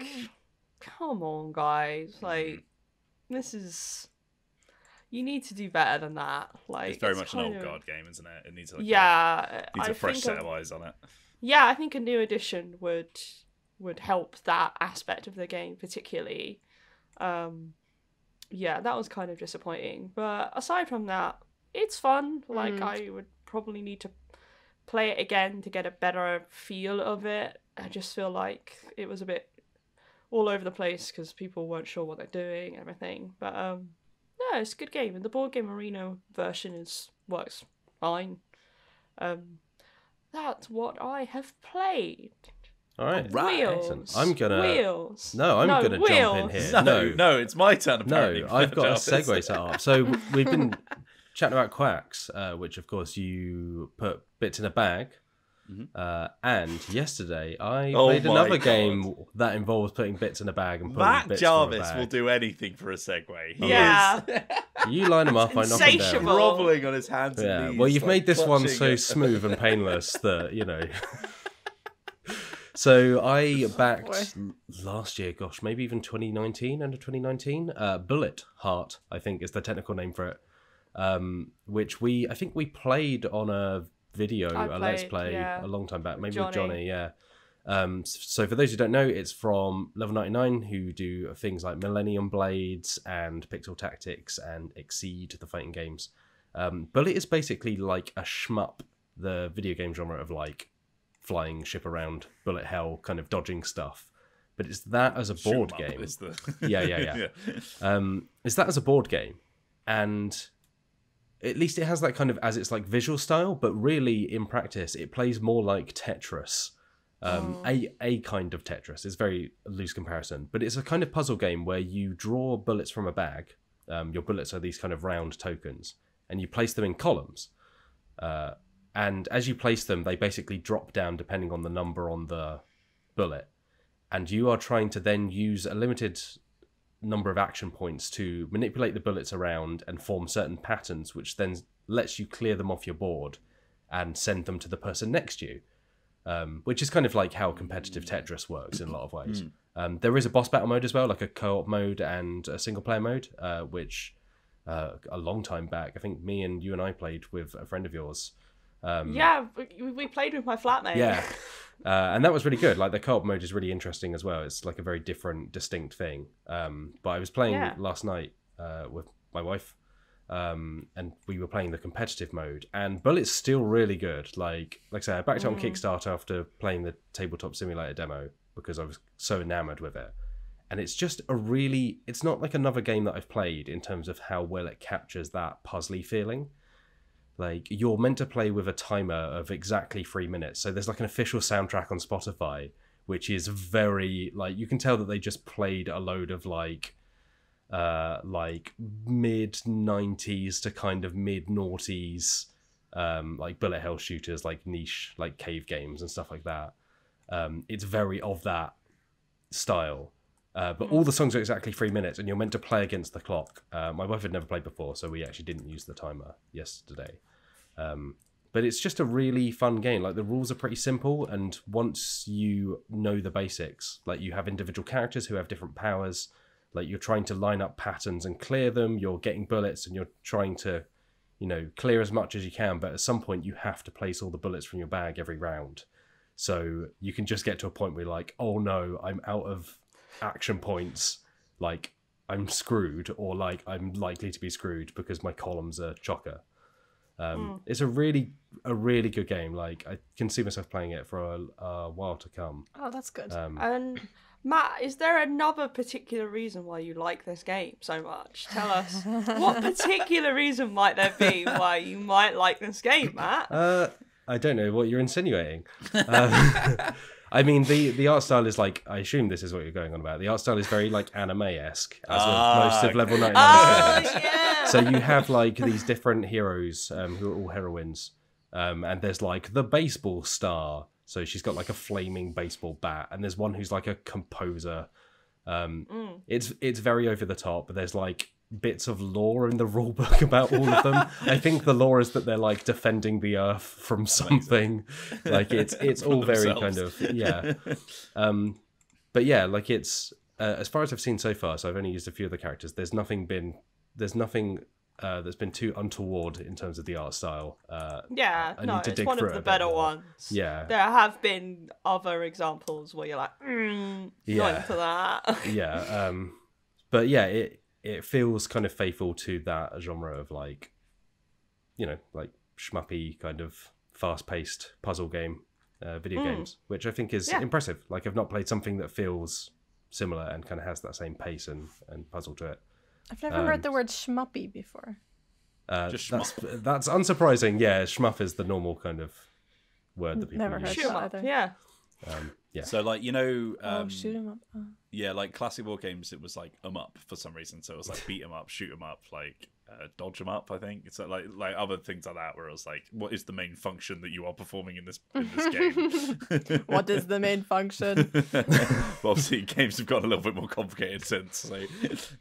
Speaker 3: come on, guys. This is... You need to do better than that.
Speaker 2: It's very much an old guard game, isn't it? It needs needs a fresh set of eyes on it. Yeah,
Speaker 3: I think a new edition would help that aspect of the game particularly. That was kind of disappointing. But aside from that, it's fun. I would probably need to play it again to get a better feel of it. I just feel like it was a bit all over the place because people weren't sure what they're doing and everything. But no, it's a good game, and the Board Game Arena version works fine. That's what I have played.
Speaker 1: All right.
Speaker 3: Wheels.
Speaker 1: I'm gonna.
Speaker 3: Wheels.
Speaker 1: No, I'm gonna jump in here.
Speaker 2: No, it's my turn. Apparently.
Speaker 1: No, I've got a segue set up. So we've been chatting about Quacks, which of course you put bits in a bag. And yesterday I played another game that involves putting bits in a bag and putting
Speaker 2: Matt
Speaker 1: bits
Speaker 2: Jarvis
Speaker 1: in a bag.
Speaker 2: will do anything for a segue.
Speaker 3: Yeah.
Speaker 1: You line them up, I knock them down.
Speaker 2: Groveling on his hands and knees.
Speaker 1: Well, you've made this one so
Speaker 2: it.
Speaker 1: smooth and painless that, So I backed last year, maybe even 2019, end of 2019, Bullet Heart, I think is the technical name for it, which I think we played on a video, Let's Play a long time back, maybe with Johnny, so for those who don't know, it's from Level 99, who do things like Millennium Blades and Pixel Tactics and Exceed, the fighting games. Bullet is basically like a shmup, the video game genre of flying ship around, bullet hell, kind of dodging stuff. But it's that as a board game. Yeah. It's that as a board game, and at least it has that kind of as its visual style, but really in practice it plays more like Tetris. A kind of Tetris. It's a very loose comparison, but it's a kind of puzzle game where you draw bullets from a bag. Your bullets are these kind of round tokens, and you place them in columns. And as you place them, they basically drop down depending on the number on the bullet. And you are trying to then use a limited number of action points to manipulate the bullets around and form certain patterns, which then lets you clear them off your board and send them to the person next to you, which is kind of like how competitive Tetris works in a lot of ways. There is a boss battle mode as well, like a co-op mode and a single player mode, which a long time back, I think you and I played with a friend of yours.
Speaker 3: Yeah, we played with my flatmate.
Speaker 1: Yeah. And that was really good. Like the co-op mode is really interesting as well. It's like a very different, distinct thing. But I was playing last night with my wife, and we were playing the competitive mode. And Bullet's still really good. Like I say, I backed it on Kickstarter after playing the Tabletop Simulator demo because I was so enamored with it. And it's just it's not like another game that I've played in terms of how well it captures that puzzly feeling. Like, you're meant to play with a timer of exactly 3 minutes. So there's like an official soundtrack on Spotify, which is very, like, you can tell that they just played a load of like mid-90s to kind of mid-noughties, like bullet hell shooters, like niche, like cave games and stuff like that. It's very of that style. But all the songs are exactly 3 minutes, and you're meant to play against the clock. My wife had never played before, so we actually didn't use the timer yesterday. But it's just a really fun game. Like, the rules are pretty simple, and once you know the basics, like, you have individual characters who have different powers. Like, you're trying to line up patterns and clear them. You're getting bullets, and you're trying to, clear as much as you can. But at some point, you have to place all the bullets from your bag every round. So you can just get to a point where you're like, oh no, I'm out of action points, like I'm screwed, or like I'm likely to be screwed because my columns are chocker. It's a really good game. Like, I can see myself playing it for a while to come.
Speaker 4: Oh, that's good.
Speaker 3: And Matt, is there another particular reason why you like this game so much? Tell us. What particular reason might there be why you might like this game, Matt?
Speaker 1: I don't know what you're insinuating. I mean, the art style is like, I assume this is what you're going on about. The art style is very like anime-esque, as with most of Level 99 games.
Speaker 3: Yeah.
Speaker 1: So you have like these different heroes who are all heroines, and there's like the baseball star. So she's got like a flaming baseball bat, and there's one who's like a composer. It's very over the top, but there's like bits of lore in the rule book about all of them. I think the lore is that they're like defending the earth from something. Like it's all very kind of but yeah, like it's as far as I've seen so far, so I've only used a few of the characters. There's nothing that's been too untoward in terms of the art style.
Speaker 3: It's one of the better ones.
Speaker 1: Yeah,
Speaker 3: there have been other examples where you're like, going for that.
Speaker 1: Yeah, but yeah, it feels kind of faithful to that genre of like, like shmuppy kind of fast-paced puzzle game video games, which I think is impressive. Like, I've not played something that feels similar and kind of has that same pace and puzzle to it.
Speaker 4: I've never heard the word shmuppy before.
Speaker 1: That's unsurprising. Yeah, shmuff is the normal kind of word that people
Speaker 4: Never
Speaker 1: use.
Speaker 4: heard that either.
Speaker 3: Yeah.
Speaker 1: Yeah.
Speaker 2: So, like,
Speaker 4: shoot 'em up. Oh.
Speaker 2: Yeah, like classic war games, it was like up for some reason. So it was like beat 'em up, shoot 'em up, like dodge 'em up. I think it's like other things like that, where it was like, what is the main function that you are performing in this game?
Speaker 4: What is the main function?
Speaker 2: But obviously, games have gotten a little bit more complicated since, so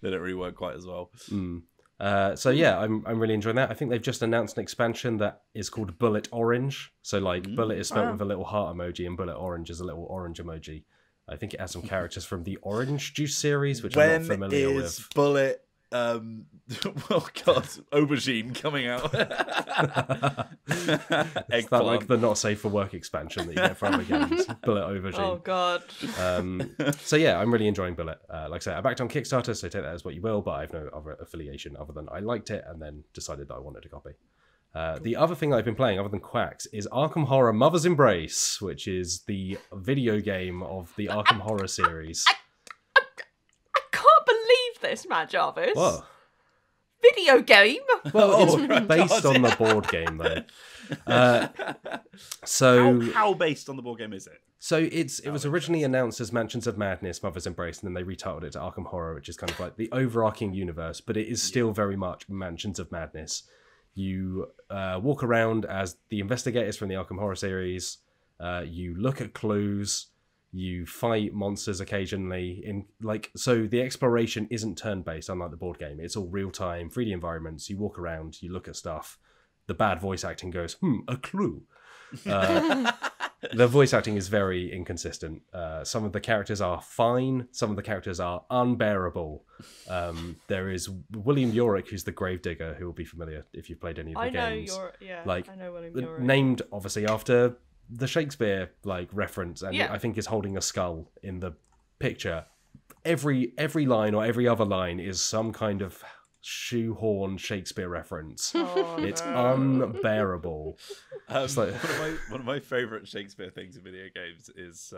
Speaker 2: they don't really work quite as well.
Speaker 1: So yeah, I'm really enjoying that. I think they've just announced an expansion that is called Bullet Orange. So like Bullet is spelled with a little heart emoji, and Bullet Orange is a little orange emoji. I think it has some characters from the Orange Juice series, which I'm not familiar with.
Speaker 2: Bullet well, God, aubergine coming out.
Speaker 1: Is that like the not safe for work expansion that you get from other games? Bullet aubergine.
Speaker 3: Oh God.
Speaker 1: So yeah, I'm really enjoying Bullet. Like I said, I backed on Kickstarter, so take that as what you will. But I have no other affiliation other than I liked it and then decided that I wanted to copy. The other thing I've been playing, other than Quacks, is Arkham Horror Mother's Embrace, which is the video game of the Arkham Horror series.
Speaker 3: I can't believe this, Matt Jarvis.
Speaker 1: What?
Speaker 3: Video game?
Speaker 1: Well, it's based on the board game, though.
Speaker 2: How based on the board game is it?
Speaker 1: So it was originally announced as Mansions of Madness, Mother's Embrace, and then they retitled it to Arkham Horror, which is kind of like the overarching universe, but it is still very much Mansions of Madness. You walk around as the investigators from the Arkham Horror series. You look at clues. You fight monsters occasionally. So the exploration isn't turn-based, unlike the board game. It's all real-time, 3D environments. You walk around, you look at stuff. the bad voice acting goes, a clue. The voice acting is very inconsistent. Some of the characters are fine. Some of the characters are unbearable. There is William Yorick, who's the gravedigger, who will be familiar if you've played any of the games.
Speaker 3: I know William Yorick.
Speaker 1: Named, obviously, after the Shakespeare reference, and
Speaker 3: Yeah.
Speaker 1: I think is holding a skull in the picture. Every line or every other line is some kind of shoehorn Shakespeare reference. It's unbearable.
Speaker 2: One of my favourite Shakespeare things in video games is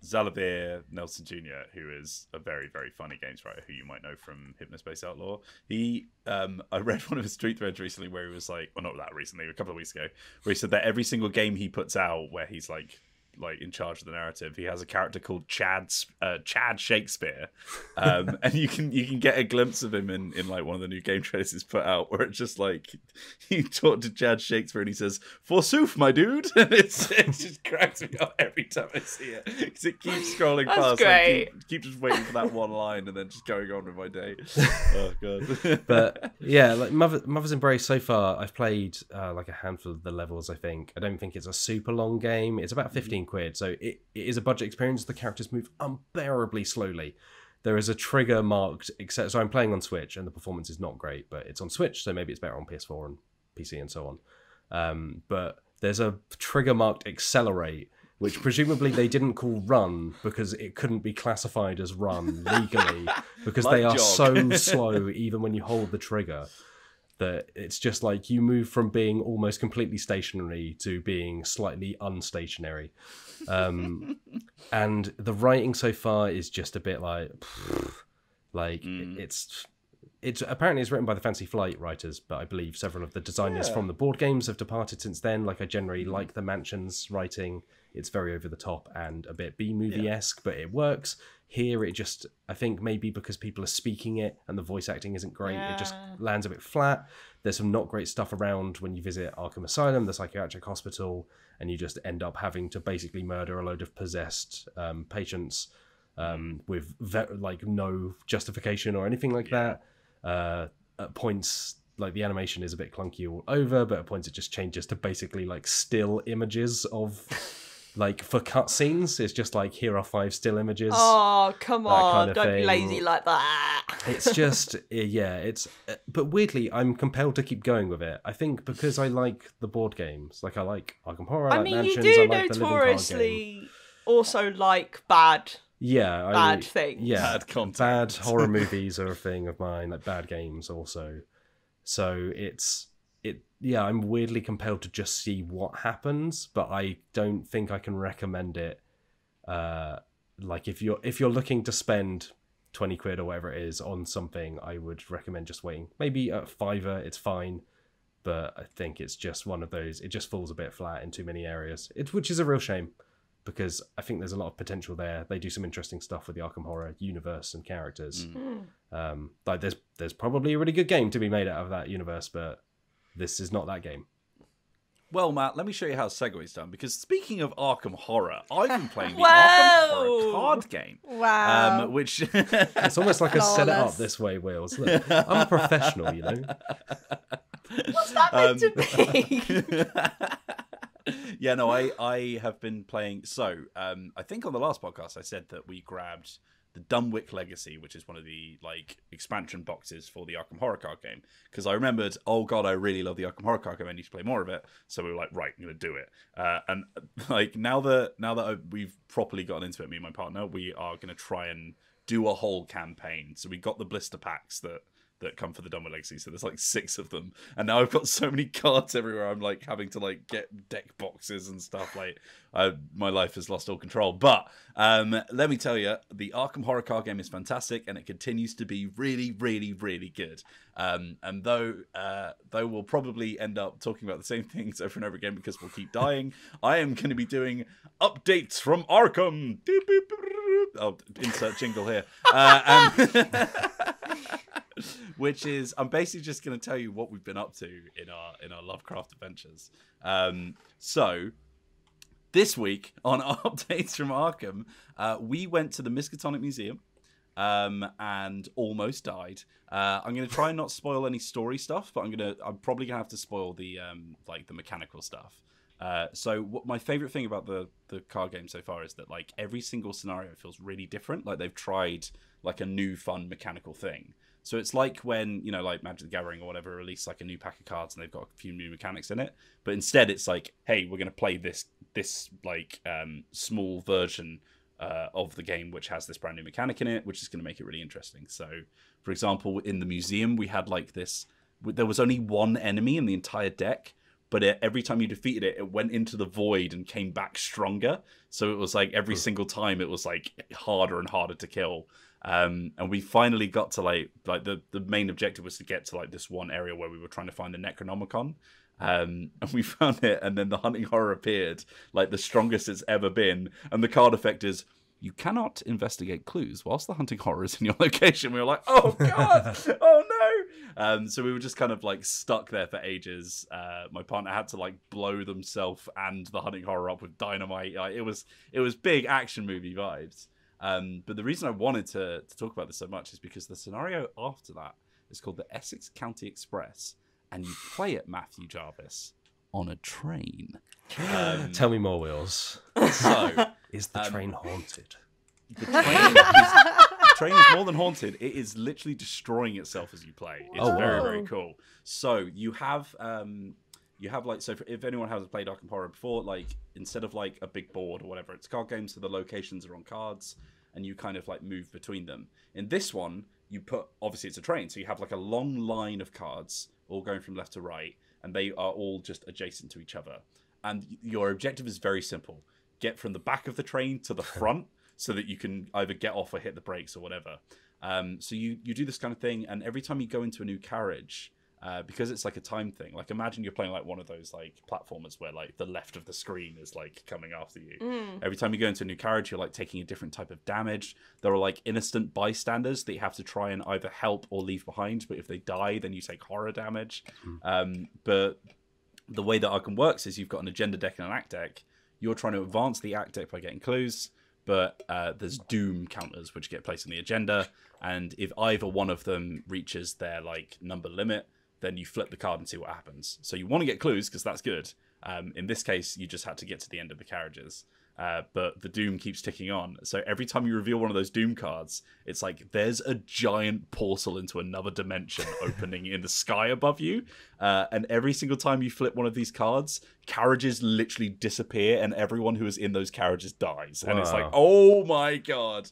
Speaker 2: Zalabir Nelson Jr., who is a very, very funny games writer who you might know from Hypnospace Outlaw. I read one of his tweet threads recently where he was like, well, not that recently, a couple of weeks ago, where he said that every single game he puts out where he's like in charge of the narrative, he has a character called Chad Shakespeare, and you can get a glimpse of him in like one of the new game trailers he's put out, where it's just like he talked to Chad Shakespeare and he says, "Forsooth, my dude," and it just cracks me up every time I see it because it keeps scrolling past.
Speaker 3: Great.
Speaker 2: I keep just waiting for that one line and then just going on with my day. Oh god.
Speaker 1: But yeah, like Mother's Embrace, so far I've played like a handful of the levels. I don't think it's a super long game. It's about 15 quid, so it is a budget experience. The characters move unbearably slowly. There is a trigger marked, so I'm playing on Switch and the performance is not great, but it's on Switch, so maybe it's better on PS4 and PC and so on. But there's a trigger marked accelerate, which presumably they didn't call run because it couldn't be classified as run legally, because
Speaker 2: Like
Speaker 1: they are
Speaker 2: jog.
Speaker 1: so slow even when you hold the trigger, that it's just like you move from being almost completely stationary to being slightly unstationary. And the writing so far is just a bit it's apparently it's written by the Fancy Flight writers, but I believe several of the designers from the board games have departed since then. Like, I generally like the Mansion's writing. It's very over the top and a bit B-movie-esque, but it works. Here, it just, I think maybe because people are speaking it and the voice acting isn't great, it just lands a bit flat. There's some not great stuff around when you visit Arkham Asylum, the psychiatric hospital, and you just end up having to basically murder a load of possessed patients with no justification or anything like that. At points, like, the animation is a bit clunky all over, but at points it just changes to basically like still images of like, for cutscenes, it's just like, here are 5 still images.
Speaker 3: Oh, come on,
Speaker 1: kind of
Speaker 3: don't
Speaker 1: thing.
Speaker 3: be lazy like that.
Speaker 1: It's just, but weirdly, I'm compelled to keep going with it. I think because I like the board games, like I like Arkham Horror, I
Speaker 3: I
Speaker 1: like
Speaker 3: mean,
Speaker 1: Mansions,
Speaker 3: you do
Speaker 1: I like the Living Card game.
Speaker 3: notoriously also like bad things.
Speaker 1: Yeah,
Speaker 2: Bad content.
Speaker 1: bad horror movies are a thing of mine, like bad games also. So I'm weirdly compelled to just see what happens, but I don't think I can recommend it. Like, if you're looking to spend 20 quid or whatever it is on something, I would recommend just waiting. Maybe at $5 it's fine, but I think it's just one of those, it just falls a bit flat in too many areas, which is a real shame, because I think there's a lot of potential there. They do some interesting stuff with the Arkham Horror universe and characters. Like, there's probably a really good game to be made out of that universe, but this is not that game.
Speaker 2: Well, Matt, let me show you how Segway's done, because speaking of Arkham Horror, I've been playing the
Speaker 3: Whoa!
Speaker 2: Arkham Horror card game.
Speaker 4: Wow.
Speaker 2: Which
Speaker 1: It's almost like I set it up
Speaker 4: Flawless.
Speaker 1: this way, Wills. Look, I'm a professional, you know?
Speaker 3: What's that meant to be?
Speaker 2: Yeah, no, I have been playing. So, I think on the last podcast I said that we grabbed the Dunwich Legacy, which is one of the expansion boxes for the Arkham Horror card game, because I remembered, oh god, I really love the Arkham Horror card game. I need to play more of it. So we were like, right, I'm gonna do it. And like now that we've properly gotten into it, me and my partner, we are gonna try and do a whole campaign. So we got the blister packs that come for the Dunwich Legacy. So there's like 6 of them, and now I've got so many cards everywhere. I'm like having to get deck boxes and stuff. My life has lost all control. But let me tell you, the Arkham Horror card game is fantastic, and it continues to be really, really, really good. And though we'll probably end up talking about the same things over and over again because we'll keep dying, I am going to be doing updates from Arkham. I'll insert jingle here. Which is, I'm basically just going to tell you what we've been up to in our Lovecraft adventures. So this week on our updates from Arkham, we went to the Miskatonic Museum. and almost died. I'm gonna try and not spoil any story stuff, but I'm probably gonna have to spoil the like the mechanical stuff. So what my favorite thing about the card game so far is that like every single scenario feels really different. Like they've tried like a new fun mechanical thing. So it's like when, you know, like Magic the Gathering or whatever release like a new pack of cards and they've got a few new mechanics in it. But instead it's like, hey, we're going to play this like small version of the game which has this brand new mechanic in it, which is going to make it really interesting. So, for example, in the museum, we had like this, there was only one enemy in the entire deck, but every time you defeated it, it went into the void and came back stronger. So it was like every single time it was like harder and harder to kill. And we finally got to like the main objective was to get to like this one area where we were trying to find the Necronomicon. And we found it, and then the Hunting Horror appeared, like the strongest it's ever been. And the card effect is, you cannot investigate clues whilst the Hunting Horror is in your location. We were like, oh god, oh no. So we were just kind of like stuck there for ages. My partner had to like blow themselves and the Hunting Horror up with dynamite. Like, it was big action movie vibes. But the reason I wanted to talk about this so much is because the scenario after that is called the Essex County Express, and you play it, Matthew Jarvis, on a train.
Speaker 1: Tell me more, Wheels.
Speaker 2: So,
Speaker 1: is the train haunted?
Speaker 2: The train is more than haunted. It is literally destroying itself as you play. It's very, very cool. So you have like, so if anyone hasn't played Arkham Horror before, like instead of like a big board or whatever, it's a card game, so the locations are on cards and you kind of like move between them. In this one, you put, obviously it's a train, so you have like a long line of cards all going from left to right, and they are all just adjacent to each other. And your objective is very simple. Get from the back of the train to the front so that you can either get off or hit the brakes or whatever. So you do this kind of thing, and every time you go into a new carriage, because it's like a time thing, like imagine you're playing like one of those like platformers where like the left of the screen is like coming after you. Every time you go into a new carriage, you're like taking a different type of damage. There are like innocent bystanders that you have to try and either help or leave behind, but if they die, then you take horror damage. But the way that Arkham works is you've got an agenda deck and an act deck. You're trying to advance the act deck by getting clues, but there's doom counters which get placed in the agenda, and if either one of them reaches their like number limit, then you flip the card and see what happens. So you want to get clues because that's good. In this case, you just had to get to the end of the carriages. But the doom keeps ticking on. So every time you reveal one of those doom cards, it's like there's a giant portal into another dimension opening in the sky above you. And every single time you flip one of these cards, carriages literally disappear and everyone who is in those carriages dies. And it's like, oh my god.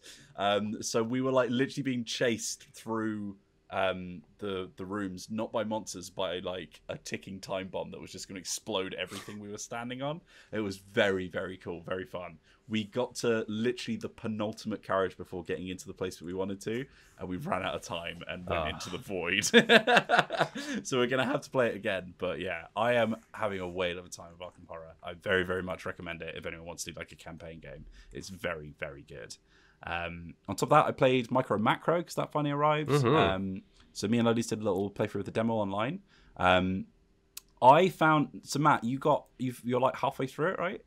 Speaker 2: So we were like literally being chased through the rooms, not by monsters, by like a ticking time bomb that was just going to explode everything we were standing on. It was very, very cool, very fun. We got to literally the penultimate carriage before getting into the place that we wanted to, and we ran out of time and went into the void. So we're going to have to play it again. But yeah, I am having a whale of a time with Arkham Horror. I very, very much recommend it if anyone wants to do like a campaign game. It's very, very good. On top of that, I played Micro and Macro because that finally arrived. So me and Lolies did a little playthrough of the demo online. I found, so Matt, you're like halfway through it, right?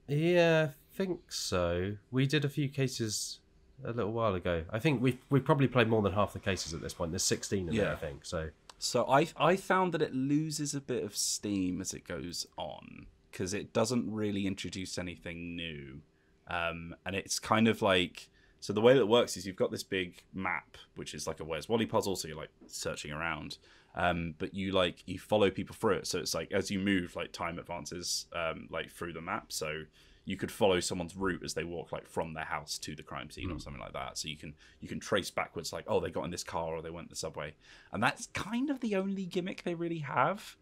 Speaker 1: Yeah, I think so. We did a few cases a little while ago. I think we probably played more than half the cases at this point. There's 16 in there, I think. So I found that it loses a bit of steam as it goes on because it doesn't really introduce anything new. And it's kind of like, so the way that it works is you've got this big map, which is like a Where's Wally puzzle, so you're like searching around. But you follow people through it. So it's like as you move, like time advances like through the map. So you could follow someone's route as they walk like from their house to the crime scene or something like that. So you can trace backwards, like, oh, they got in this car or they went the subway. And that's kind of the only gimmick they really have,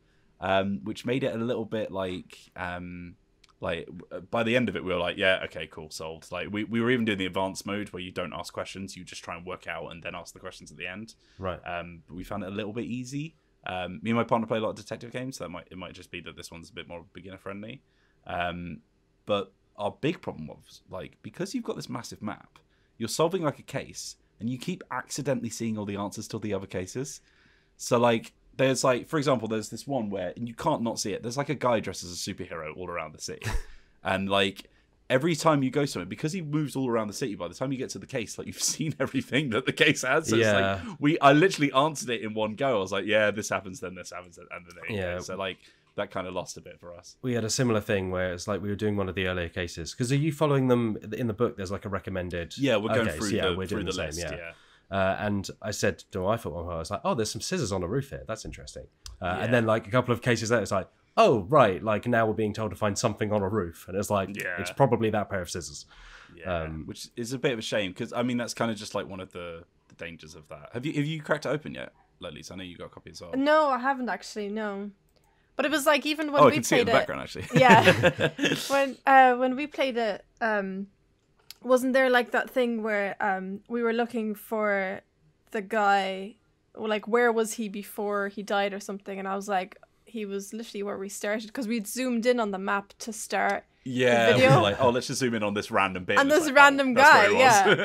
Speaker 1: which made it a little bit like by the end of it, we were like, yeah, okay, cool, solved. Like we were even doing the advanced mode where you don't ask questions, you just try and work out and then ask the questions at the end. Right.
Speaker 2: But we found it a little bit easy. Me and my partner play a lot of detective games, so it might just be that this one's a bit more beginner friendly. But our big problem was like, because you've got this massive map, you're solving like a case and you keep accidentally seeing all the answers to the other cases. So like, there's like, for example, there's this one where, and you can't not see it, there's like a guy dressed as a superhero all around the city. And like every time you go somewhere, because he moves all around the city, by the time you get to the case, like, you've seen everything that the case has. So
Speaker 1: Yeah.
Speaker 2: it's like, I literally answered it in one go. I was like, yeah, this happens, then this happens, and then there you
Speaker 1: Yeah.
Speaker 2: go. So, like, that kind of lost a bit for us.
Speaker 1: We had a similar thing where it's like we were doing one of the earlier cases. Because are you following them in the book? There's like a recommended.
Speaker 2: Yeah, we're going
Speaker 1: okay,
Speaker 2: through
Speaker 1: so yeah,
Speaker 2: the,
Speaker 1: we're
Speaker 2: through
Speaker 1: doing
Speaker 2: the
Speaker 1: same,
Speaker 2: list, yeah.
Speaker 1: And I said to my football, I was like, oh, there's some scissors on a roof here. That's interesting.
Speaker 2: Yeah.
Speaker 1: And then like a couple of cases later, it's like, oh, right. Like now we're being told to find something on a roof. And it's like,
Speaker 2: Yeah.
Speaker 1: it's probably that pair of scissors.
Speaker 2: Yeah, which is a bit of a shame, because, I mean, that's kind of just like one of the dangers of that. Have you cracked it open yet, Lolies? I know you got a copy as well.
Speaker 4: No, I haven't actually. No, but it was like even when
Speaker 2: I
Speaker 4: we
Speaker 2: can see it in
Speaker 4: played
Speaker 2: the
Speaker 4: it.
Speaker 2: background, actually.
Speaker 4: Yeah, when we played it, wasn't there like that thing where we were looking for the guy, like where was he before he died or something, and I was like, he was literally where we started, because we'd zoomed in on the map to start.
Speaker 2: Yeah,
Speaker 4: The
Speaker 2: we
Speaker 4: video.
Speaker 2: were like, oh, let's just zoom in on this random bit.
Speaker 4: And
Speaker 2: it's
Speaker 4: this
Speaker 2: like,
Speaker 4: random
Speaker 2: that's
Speaker 4: guy,
Speaker 2: where he
Speaker 4: yeah,
Speaker 2: was.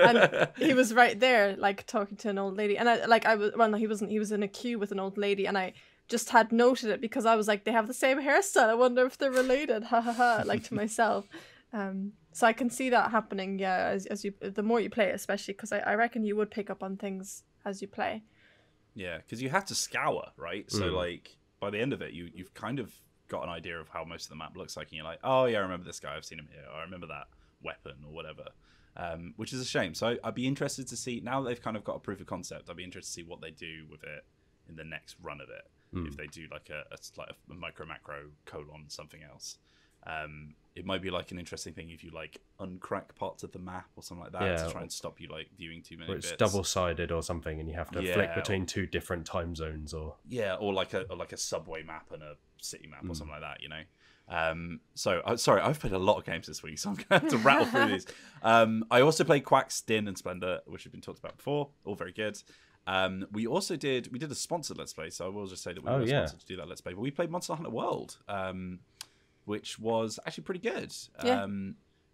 Speaker 4: and he was right there, like talking to an old lady, and I was, well, no, he wasn't. He was in a queue with an old lady, and I just had noted it because I was like, they have the same hairstyle. I wonder if they're related. Ha ha ha! Like to myself. So I can see that happening. Yeah, as you, the more you play, especially because I reckon you would pick up on things as you play.
Speaker 2: Yeah, because you have to scour, right? So, like, by the end of it, you've kind of got an idea of how most of the map looks like, and you're like, oh yeah, I remember this guy, I've seen him here, or I remember that weapon or whatever, which is a shame. So I'd be interested to see, now that they've kind of got a proof of concept, I'd be interested to see what they do with it in the next run of it. If they do like a micro macro colon something else. It might be like an interesting thing if you like uncrack parts of the map or something like that to try and stop you like viewing too many
Speaker 1: It's
Speaker 2: bits.
Speaker 1: double-sided or something, and you have to flick between two different time zones, or
Speaker 2: or like a subway map and a city map or something like that, you know. Sorry, I've played a lot of games this week, so I'm gonna have to rattle through these. I also played Quacks, Din, and Splendor, which have been talked about before. All very good. We did a sponsored Let's Play, so I will just say that we were sponsored to do that Let's Play. But we played Monster Hunter World, which was actually pretty good.
Speaker 4: Yeah.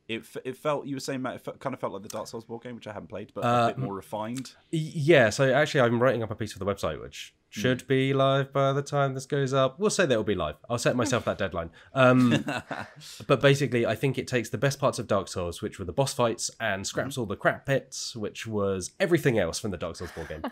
Speaker 2: It felt, you were saying, Matt, kind of felt like the Dark Souls board game, which I haven't played, but a bit more refined.
Speaker 1: Yeah, so actually I'm writing up a piece for the website, which should be live by the time this goes up. We'll say that it'll be live. I'll set myself that deadline. But basically, I think it takes the best parts of Dark Souls, which were the boss fights, and scraps all the crap pits, which was everything else from the Dark Souls board game.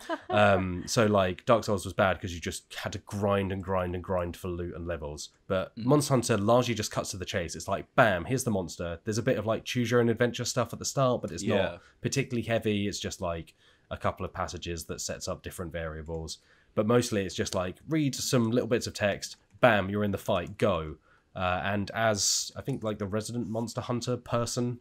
Speaker 1: So, like, Dark Souls was bad because you just had to grind and grind and grind for loot and levels. But Monster Hunter largely just cuts to the chase. It's like, bam, here's the monster. There's a bit of, like, choose your own adventure stuff at the start, but it's not particularly heavy. It's just, like, a couple of passages that sets up different variables. But mostly it's just like, read some little bits of text, bam, you're in the fight, go. And as, I think, like the resident Monster Hunter person,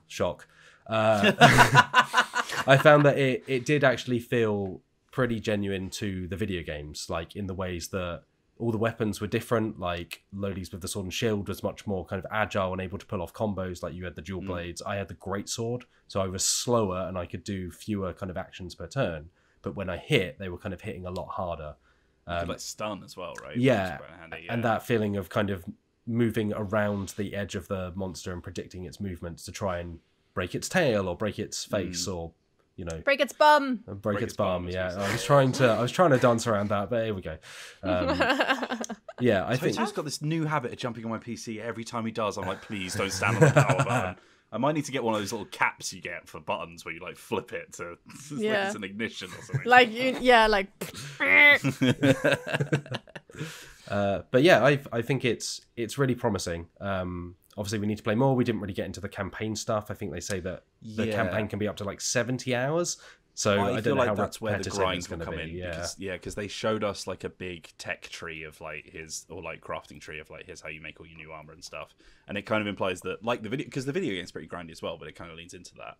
Speaker 1: shock, I found that it did actually feel pretty genuine to the video games, like in the ways that all the weapons were different, like Lolies with the sword and shield was much more kind of agile and able to pull off combos, like you had the dual blades. I had the great sword, so I was slower and I could do fewer kind of actions per turn. But when I hit, they were kind of hitting a lot harder.
Speaker 2: Like stun as well, right?
Speaker 1: Yeah, and that feeling of kind of moving around the edge of the monster and predicting its movements to try and break its tail or break its face or, you know,
Speaker 4: Break its bum.
Speaker 1: break its bum. Yeah, I was trying to dance around that, but here we go. Yeah, I think
Speaker 2: Toto's got this new habit of jumping on my PC. Every time he does, I'm like, please don't stand on the power button. I might need to get one of those little caps you get for buttons where you like flip it to like it's an ignition or something.
Speaker 4: Like like.
Speaker 1: But yeah, I think it's really promising. Obviously, we need to play more. We didn't really get into the campaign stuff. I think they say that the campaign can be up to like 70 hours. So I don't know how
Speaker 2: that's where the grind
Speaker 1: going
Speaker 2: will
Speaker 1: to
Speaker 2: come
Speaker 1: be.
Speaker 2: in. Because they showed us like a big tech tree of like crafting tree of like here's how you make all your new armor and stuff. And it kind of implies that like the video, because the video game's pretty grindy as well, but it kind of leans into that.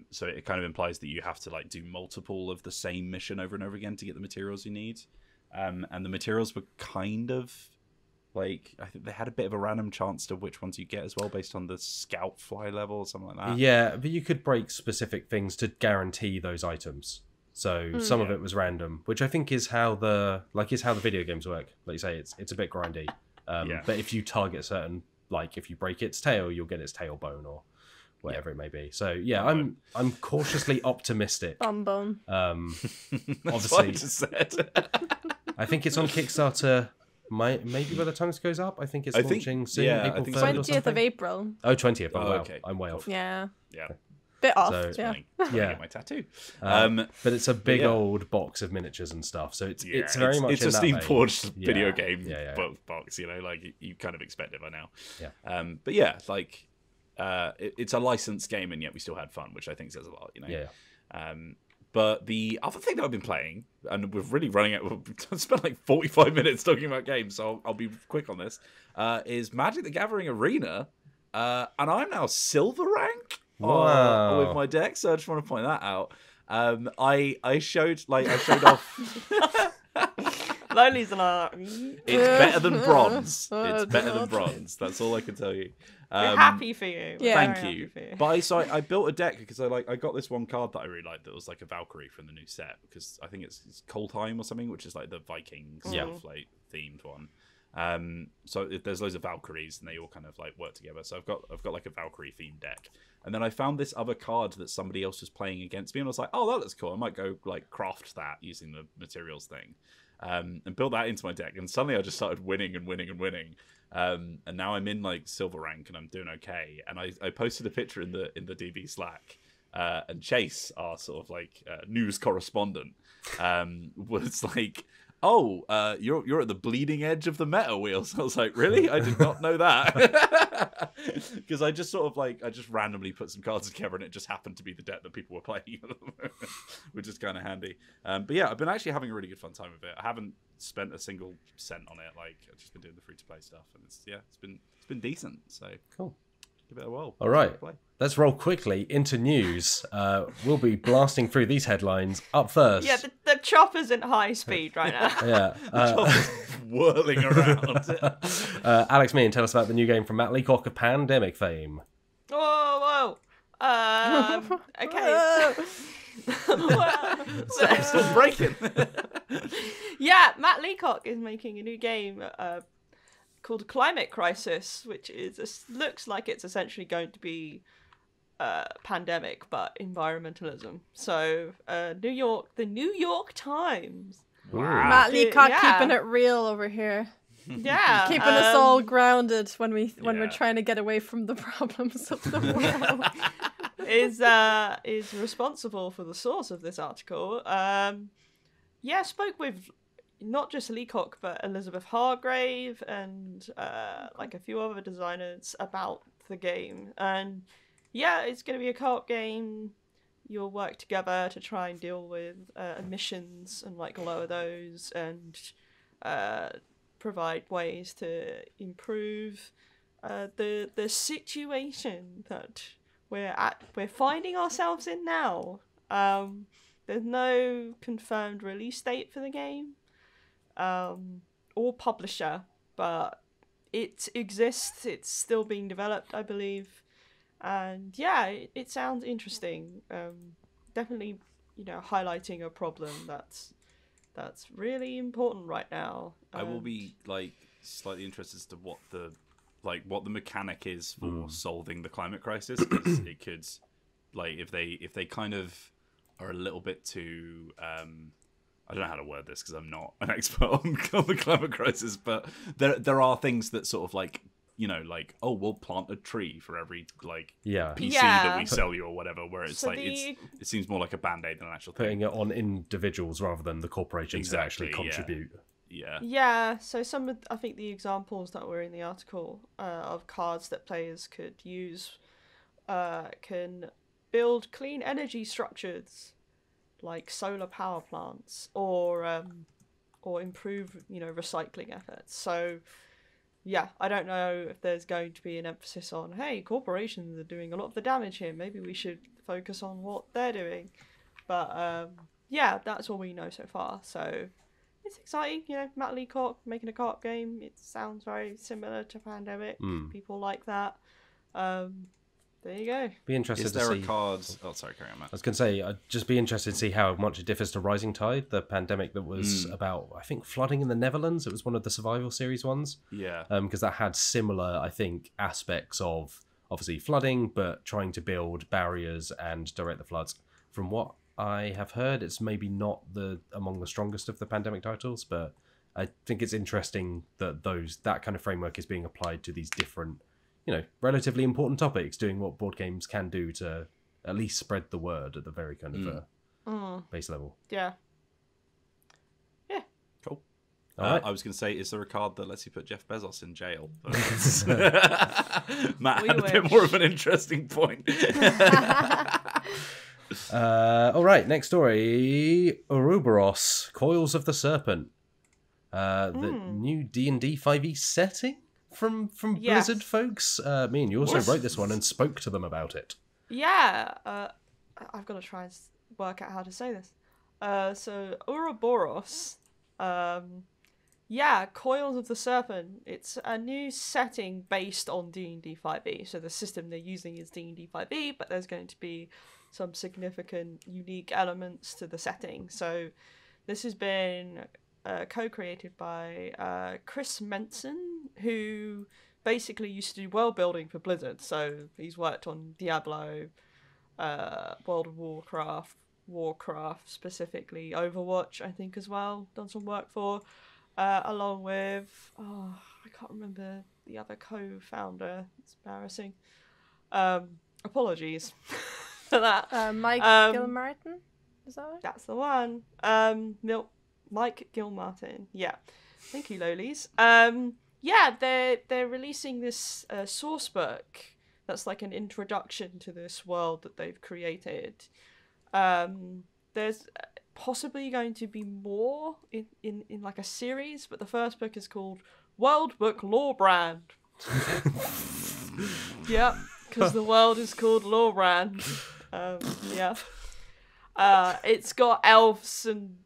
Speaker 2: So it kind of implies that you have to like do multiple of the same mission over and over again to get the materials you need. And the materials were kind of like, I think they had a bit of a random chance to which ones you get as well, based on the scout fly level or something like that.
Speaker 1: Yeah, but you could break specific things to guarantee those items. So some of it was random, which I think is how the video games work. Like you say, it's a bit grindy. But if you target certain, like if you break its tail, you'll get its tailbone or whatever it may be. So yeah, I'm cautiously optimistic.
Speaker 4: Bum.
Speaker 1: Obviously,
Speaker 2: That's what I just said.
Speaker 1: I think it's on Kickstarter maybe by the time this goes up, I think it's launching soon.
Speaker 2: yeah,
Speaker 1: April
Speaker 2: I think
Speaker 1: 3rd
Speaker 2: so.
Speaker 1: or
Speaker 4: 20th of
Speaker 1: something.
Speaker 4: April.
Speaker 1: Oh, 20th. Oh, wow.
Speaker 2: Okay.
Speaker 1: I'm way off.
Speaker 4: Yeah.
Speaker 2: Yeah.
Speaker 4: Bit off.
Speaker 1: So-
Speaker 4: yeah.
Speaker 2: Yeah.
Speaker 1: Yeah.
Speaker 2: My tattoo.
Speaker 1: But it's a big
Speaker 2: yeah.
Speaker 1: old box of miniatures and stuff. So it's
Speaker 2: Yeah,
Speaker 1: it's very much
Speaker 2: it's
Speaker 1: in
Speaker 2: a
Speaker 1: that
Speaker 2: Steam
Speaker 1: vein.
Speaker 2: forged
Speaker 1: Yeah.
Speaker 2: video game
Speaker 1: Yeah.
Speaker 2: box, like you kind of expect it by now.
Speaker 1: Yeah.
Speaker 2: But yeah, like it's a licensed game, and yet we still had fun, which I think says a lot.
Speaker 1: Yeah.
Speaker 2: But the other thing that I've been playing, and we're really running out, we've spent like 45 minutes talking about games, so I'll be quick on this, is Magic the Gathering Arena, and I'm now silver rank
Speaker 1: Wow.
Speaker 2: with my deck, so I just want to point that out. I showed off.
Speaker 3: Lolies and I.
Speaker 2: It's better than bronze. It's better than bronze. That's all I can tell you.
Speaker 3: We're happy for you.
Speaker 4: Yeah.
Speaker 3: We're
Speaker 2: Thank
Speaker 3: very
Speaker 2: you.
Speaker 3: happy for you.
Speaker 2: But I built a deck because I got this one card that I really liked that was like a Valkyrie from the new set, because I think it's Coldheim or something, which is like the Viking stuff, like themed one. So there's loads of Valkyries and they all kind of like work together. So I've got like a Valkyrie themed deck. And then I found this other card that somebody else was playing against me, and I was like, oh, that looks cool. I might go like craft that using the materials thing. And built that into my deck, and suddenly I just started winning and winning and winning. And now I'm in like silver rank and I'm doing okay. And I posted a picture in the DB Slack, and Chase, our sort of like news correspondent, was like, "Oh, you're at the bleeding edge of the meta wheels." I was like, "Really? I did not know that." Because I just randomly put some cards together, and it just happened to be the deck that people were playing, which is kind of handy. But yeah, I've been actually having a really good fun time with it. I haven't spent a single cent on it. Like, I've just been doing the free to play stuff, and it's been decent. So
Speaker 1: Cool.
Speaker 2: give it a whirl.
Speaker 1: All right.
Speaker 2: Play.
Speaker 1: Let's roll quickly into news. We'll be blasting through these headlines. Up first.
Speaker 3: Yeah, the chopper's in high speed right now.
Speaker 1: Yeah.
Speaker 2: Whirling around.
Speaker 1: Alex Meehan, tell us about the new game from Matt Leacock of Pandemic fame.
Speaker 3: Whoa. Okay.
Speaker 2: Still breaking.
Speaker 3: Yeah, Matt Leacock is making a new game called Climate Crisis, which looks like it's essentially going to be pandemic but environmentalism. So the New York Times.
Speaker 4: Matt Leacock
Speaker 3: Yeah.
Speaker 4: keeping it real over here.
Speaker 3: Yeah,
Speaker 4: Keeping us all grounded when we're
Speaker 2: Yeah.
Speaker 4: trying to get away from the problems of the world.
Speaker 3: is responsible for the source of this article. Spoke with not just Leacock but Elizabeth Hargrave and like a few other designers about the game. And yeah, it's going to be a co-op game. You'll work together to try and deal with emissions and like lower those and provide ways to improve the situation that we're finding ourselves in now. There's no confirmed release date for the game or publisher, but it exists. It's still being developed, I believe, and yeah, it sounds interesting. Definitely, highlighting a problem that's really important right now.
Speaker 2: I will be like slightly interested as to what the mechanic is for solving the climate crisis, because it could, like, if they kind of are a little bit too I don't know how to word this because I'm not an expert on the climate crisis, but there are things that sort of like, like, oh, we'll plant a tree for every like PC that we sell you or whatever, where it's
Speaker 3: So
Speaker 2: like it seems more like a band-aid than an actual thing.
Speaker 1: Putting it on individuals rather than the corporations that actually
Speaker 2: Exactly, yeah.
Speaker 1: contribute.
Speaker 3: Yeah, so some of, I think the examples that were in the article of cards that players could use can build clean energy structures like solar power plants or improve, recycling efforts. So yeah, I don't know if there's going to be an emphasis on, hey, corporations are doing a lot of the damage here, maybe we should focus on what they're doing. But yeah, that's all we know so far. So it's exciting, Matt Leacock making a co-op game. It sounds very similar to Pandemic. People like that. There you go.
Speaker 1: Be interested
Speaker 2: Is
Speaker 1: to
Speaker 2: there
Speaker 1: see.
Speaker 2: a card? Oh, sorry, carry on, Matt.
Speaker 1: I was going to say, I'd just be interested to see how much it differs to Rising Tide, the pandemic that was about, I think, flooding in the Netherlands. It was one of the Survival Series ones.
Speaker 2: Yeah.
Speaker 1: Because that had similar, I think, aspects of, obviously, flooding, but trying to build barriers and direct the floods. From what I have heard, it's maybe not among the strongest of the pandemic titles, but I think it's interesting that that kind of framework is being applied to these different, relatively important topics, doing what board games can do to at least spread the word at the very kind of base level.
Speaker 3: Yeah.
Speaker 2: Cool.
Speaker 1: Right.
Speaker 2: I was going to say, is there a card that lets you put Jeff Bezos in jail? But Matt had a bit more of an interesting point.
Speaker 1: All right, next story. Ouroboros, Coils of the Serpent. The new D&D 5e setting from Blizzard folks. Meehan, you also wrote this one and spoke to them about it.
Speaker 3: Yeah. I've got to try and work out how to say this. So Ouroboros, Coils of the Serpent. It's a new setting based on D&D 5e. So the system they're using is D&D 5e, but there's going to be some significant unique elements to the setting. So this has been co-created by Chris Menson, who basically used to do world building for Blizzard. So he's worked on Diablo, World of Warcraft specifically, Overwatch I think as well, done some work for, along with, I can't remember the other co-founder, it's embarrassing. Apologies for that.
Speaker 4: Mike Gilmartin, is that right?
Speaker 3: That's the one. Mike Gilmartin. Yeah. Thank you, Lolies. They're releasing this source book that's like an introduction to this world that they've created. There's possibly going to be more in like a series, but the first book is called World Book Lawbrand. Yep, because the world is called Lawbrand. It's got elves and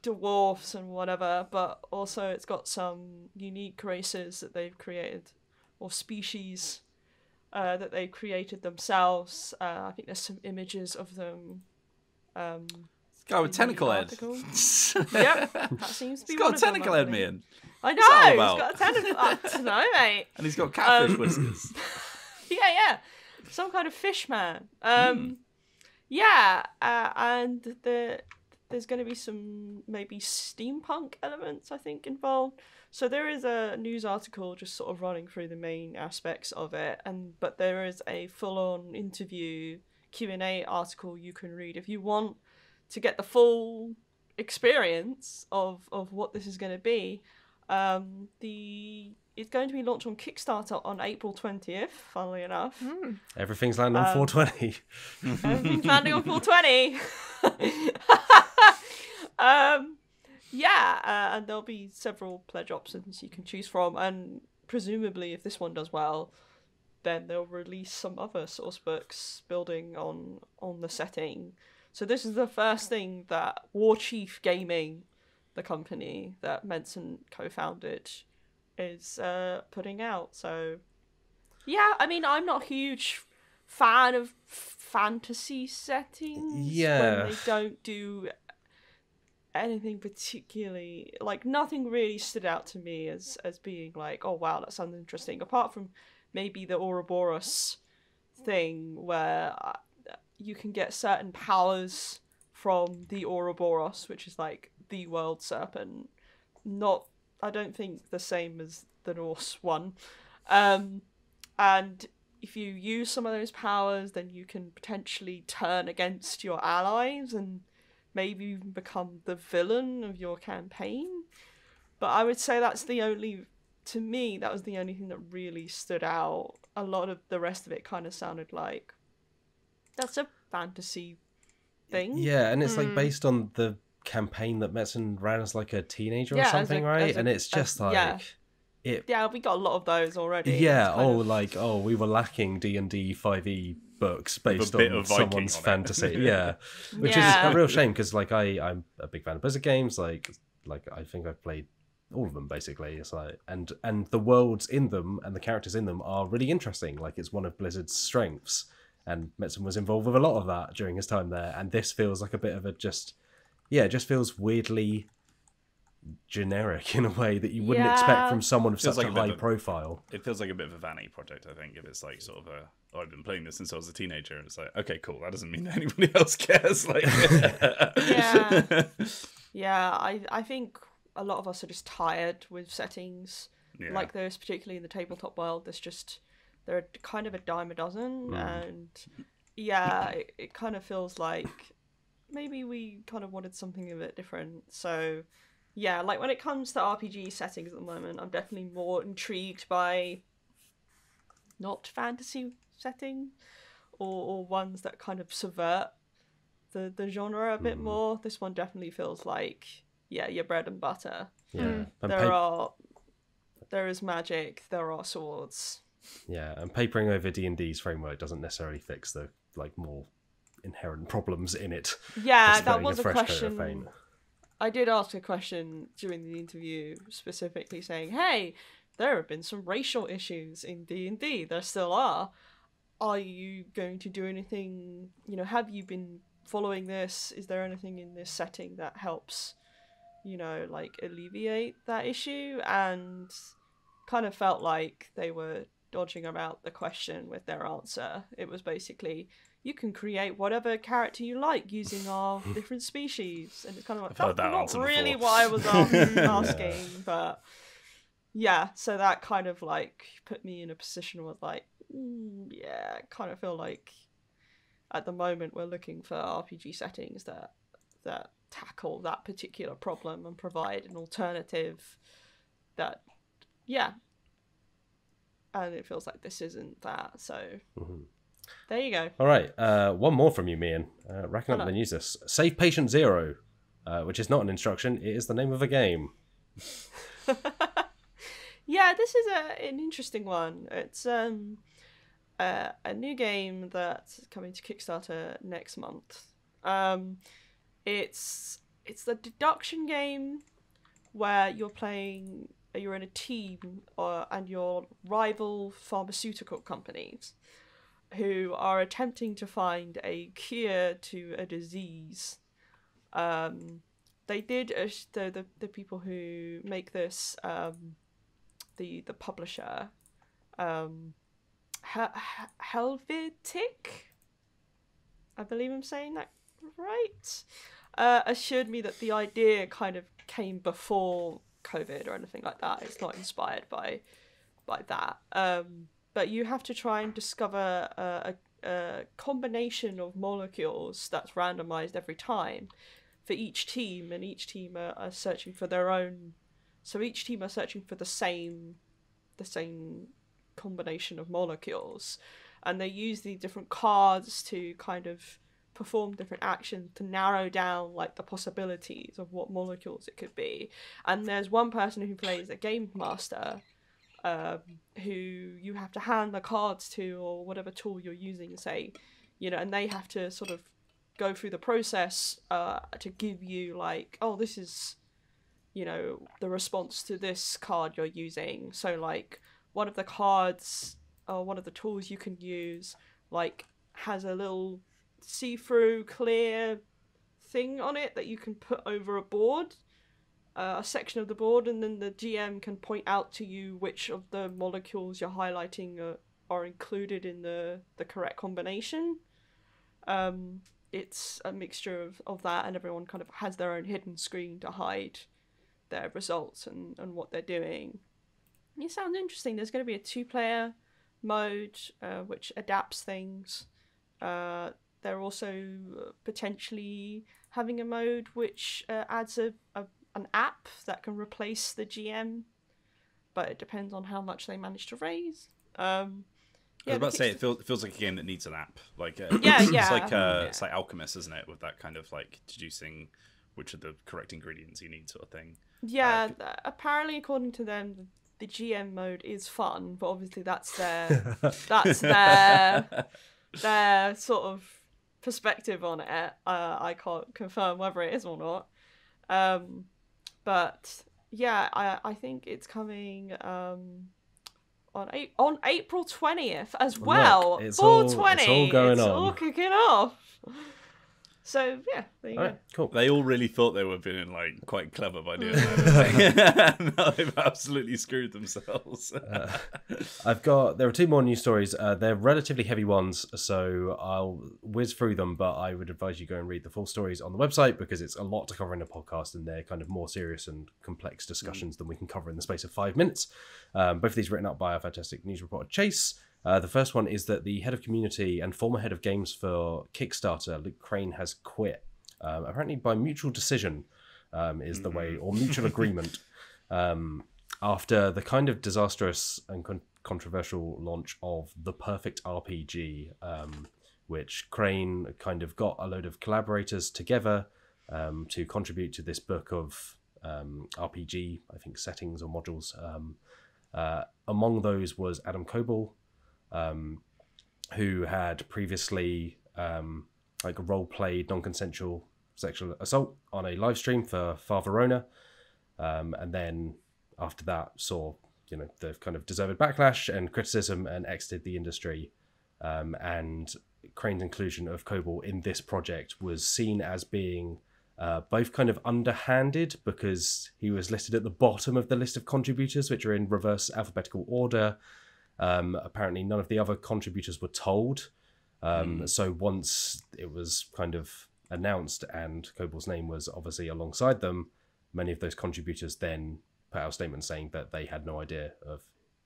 Speaker 3: dwarfs and whatever, but also it's got some unique races that they've created, or species that they've created themselves. I think there's some images of them.
Speaker 2: Guy with tentacle head.
Speaker 3: Yep, that seems to be.
Speaker 2: He's got a tentacle head, Meehan.
Speaker 3: I know.
Speaker 2: What's that
Speaker 3: He's got a tentacle. I don't know, mate.
Speaker 2: And he's got catfish whiskers.
Speaker 3: Yeah, some kind of fish man. And there's going to be some maybe steampunk elements, I think, involved. So there is a news article just sort of running through the main aspects of it, but there is a full-on interview Q&A article you can read if you want to get the full experience of what this is going to be. It's going to be launched on Kickstarter on April 20th, funnily enough.
Speaker 1: Everything's landing on 420.
Speaker 3: Everything's landing on 420. And there'll be several pledge options you can choose from, and presumably if this one does well, then they'll release some other source books building on the setting. So this is the first thing that Warchief Gaming, the company that Menson co-founded, is putting out. So yeah, I mean, I'm not a huge fan of fantasy settings when they don't do anything particularly, like, nothing really stood out to me as being like, oh wow, that sounds interesting, apart from maybe the Ouroboros thing where you can get certain powers from the Ouroboros, which is like the world serpent, not, I don't think, the same as the Norse one. And if you use some of those powers, then you can potentially turn against your allies and maybe even become the villain of your campaign. But I would say that's the only, to me, that was the only thing that really stood out. A lot of the rest of it kind of sounded like, that's a fantasy thing.
Speaker 1: Yeah, and it's like based on the campaign that Metzen ran as like a teenager or something, right? And it's just like...
Speaker 3: Yeah, we got a lot of those already.
Speaker 1: Yeah, we were lacking D&D 5e books based on someone's fantasy. Yeah, which is a real shame, because like I'm a big fan of Blizzard games. Like I think I've played all of them basically. It's like and the worlds in them and the characters in them are really interesting. Like, it's one of Blizzard's strengths, and Metzen was involved with a lot of that during his time there. And this feels like a bit of a it just feels weirdly generic in a way that you wouldn't expect from someone of such a high profile.
Speaker 2: It feels like a bit of a vanity project, I think, if it's like sort of I've been playing this since I was a teenager, and it's like, okay, cool, that doesn't mean that anybody else cares. Like,
Speaker 3: I think a lot of us are just tired with settings like this, particularly in the tabletop world. They're kind of a dime a dozen, and it kind of feels like maybe we kind of wanted something a bit different. So yeah, like when it comes to RPG settings at the moment, I'm definitely more intrigued by not fantasy setting or ones that kind of subvert the genre a bit more. This one definitely feels like your bread and butter. There is magic, there are swords.
Speaker 1: Yeah, and papering over D&D's framework doesn't necessarily fix the more inherent problems in it.
Speaker 3: Yeah, that was a question. I did ask a question during the interview specifically saying, hey, there have been some racial issues in D&D. There still are. Are you going to do anything, have you been following this? Is there anything in this setting that helps, alleviate that issue? And kind of felt like they were dodging about the question with their answer. It was basically, you can create whatever character you like using our different species. And it's kind of like, that's not really what I was asking, but yeah, so that kind of put me in a position where I kind of feel like at the moment we're looking for RPG settings that tackle that particular problem and provide an alternative that, and it feels like this isn't that, so there you go.
Speaker 1: All right, one more from you, Meehan. Racking up the news this. Save Patient Zero, which is not an instruction, it is the name of a game.
Speaker 3: Yeah, this is an interesting one. It's a new game that's coming to Kickstarter next month. It's the deduction game where you're in a team and you're rival pharmaceutical companies who are attempting to find a cure to a disease. They did the people who make this, the publisher, Helvetic, I believe I'm saying that right, assured me that the idea kind of came before COVID or anything like that. It's not inspired by that. But you have to try and discover a combination of molecules that's randomized every time for each team, and each team are searching for their own. So each team are searching for the same combination of molecules, and they use the different cards to kind of perform different actions to narrow down the possibilities of what molecules it could be. And there's one person who plays a game master, who you have to hand the cards to, or whatever tool you're using, say, and they have to sort of go through the process to give you this is the response to this card you're using. So one of the cards or one of the tools you can use has a little see-through clear thing on it that you can put over a board, a section of the board, and then the GM can point out to you which of the molecules you're highlighting are included in the correct combination. It's a mixture of that, and everyone kind of has their own hidden screen to hide their results and what they're doing. It sounds interesting. There's going to be a 2-player mode which adapts things. They're also potentially having a mode which adds an app that can replace the GM, but it depends on how much they manage to raise.
Speaker 2: I was about to say, it feels like a game that needs an app. It's like Alchemist, isn't it? With that kind of deducing which are the correct ingredients you need, sort of thing.
Speaker 3: Yeah, apparently according to them, the GM mode is fun, but obviously that's their sort of perspective on it. I can't confirm whether it is or not. But yeah, I think it's coming on April 20th as well.
Speaker 1: Look, it's all going on.
Speaker 3: It's all kicking off. So yeah, there you
Speaker 1: All
Speaker 3: go.
Speaker 1: right, cool.
Speaker 2: They all really thought they were being like quite clever by doing that. No, they've absolutely screwed themselves.
Speaker 1: There are two more news stories. They're relatively heavy ones, so I'll whiz through them, but I would advise you go and read the full stories on the website because it's a lot to cover in a podcast and they're kind of more serious and complex discussions than we can cover in the space of 5 minutes. Both of these written up by our fantastic news reporter Chase. The first one is that the head of community and former head of games for Kickstarter, Luke Crane, has quit. Apparently by mutual decision is the way, or mutual agreement, after the kind of disastrous and controversial launch of The Perfect RPG, which Crane kind of got a load of collaborators together to contribute to this book of RPG, I think, settings or modules. Among those was Adam Coble, who had previously role-played non-consensual sexual assault on a live stream for Far Verona, and then after that saw the kind of deserved backlash and criticism and exited the industry. And Crane's inclusion of Coble in this project was seen as being both kind of underhanded because he was listed at the bottom of the list of contributors, which are in reverse alphabetical order. Apparently none of the other contributors were told. So once it was kind of announced and Coble's name was obviously alongside them, many of those contributors then put out a statement saying that they had no idea of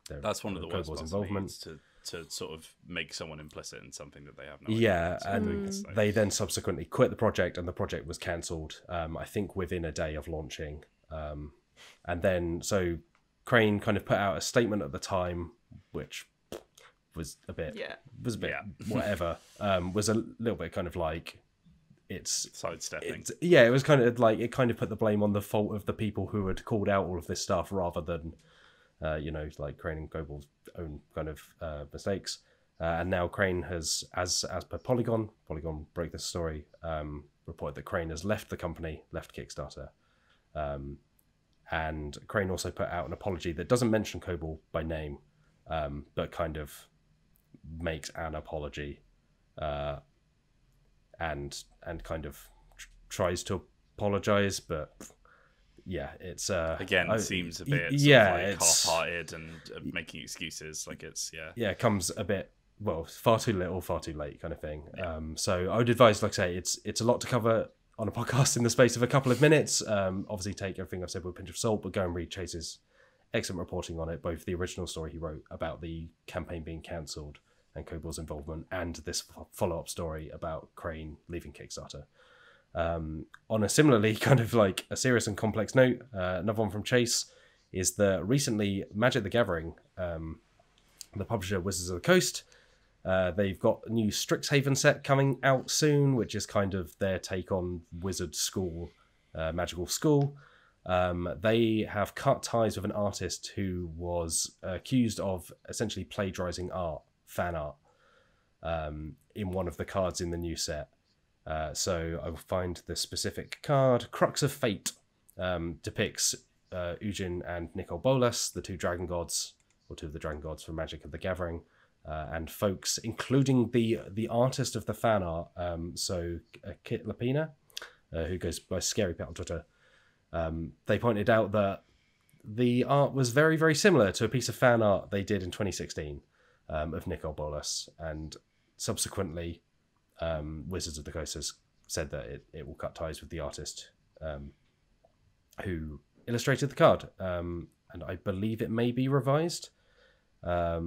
Speaker 2: That's one of the worst
Speaker 1: Coble's
Speaker 2: involvement to sort of make someone implicit in something that they have no idea.
Speaker 1: Yeah, and they then subsequently quit the project and the project was cancelled, I think within a day of launching. And then, so Crane kind of put out a statement at the time, which was a bit whatever. Was a little bit kind of like it's
Speaker 2: sidestepping.
Speaker 1: It was kind of like it kind of put the blame on the fault of the people who had called out all of this stuff rather than like Crane and Coble's own kind of mistakes. And now Crane has, as per Polygon broke this story, reported that Crane has left the company, left Kickstarter. And Crane also put out an apology that doesn't mention Coble by name, but kind of makes an apology, and kind of tries to apologize, but yeah, it's
Speaker 2: again it seems a bit half-hearted and making excuses. Like it comes
Speaker 1: a bit far too little, far too late kind of thing. So I would advise, like I say, it's a lot to cover on a podcast in the space of a couple of minutes. Obviously take everything I've said with a pinch of salt, but go and read Chase's excellent reporting on it, both the original story he wrote about the campaign being cancelled and Coble's involvement, and this follow-up story about Crane leaving Kickstarter. On a similarly kind of like a serious and complex note, another one from Chase is that recently Magic the Gathering, the publisher Wizards of the Coast, they've got a new Strixhaven set coming out soon, which is kind of their take on Wizard School, Magical School. They have cut ties with an artist who was accused of essentially plagiarizing fan art, in one of the cards in the new set. So I will find the specific card. Crux of Fate depicts Ugin and Nicol Bolas, the two dragon gods, or two of the dragon gods from Magic of the Gathering, and folks, including the artist of the fan art, Kit Lapina, who goes by Scary Pet on Twitter. They pointed out that the art was very, very similar to a piece of fan art they did in 2016 of Nicol Bolas, and subsequently Wizards of the Coast has said that it will cut ties with the artist who illustrated the card, and I believe it may be revised. I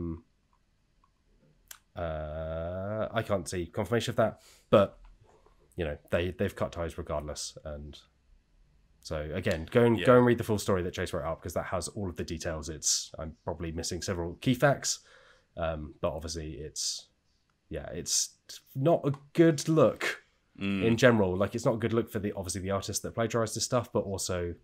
Speaker 1: can't see confirmation of that, but they've cut ties regardless. And so again, go and read the full story that Chase wrote up, because that has all of the details. I'm probably missing several key facts, but obviously it's not a good look in general. Like, it's not a good look for the artist that plagiarized this stuff, but also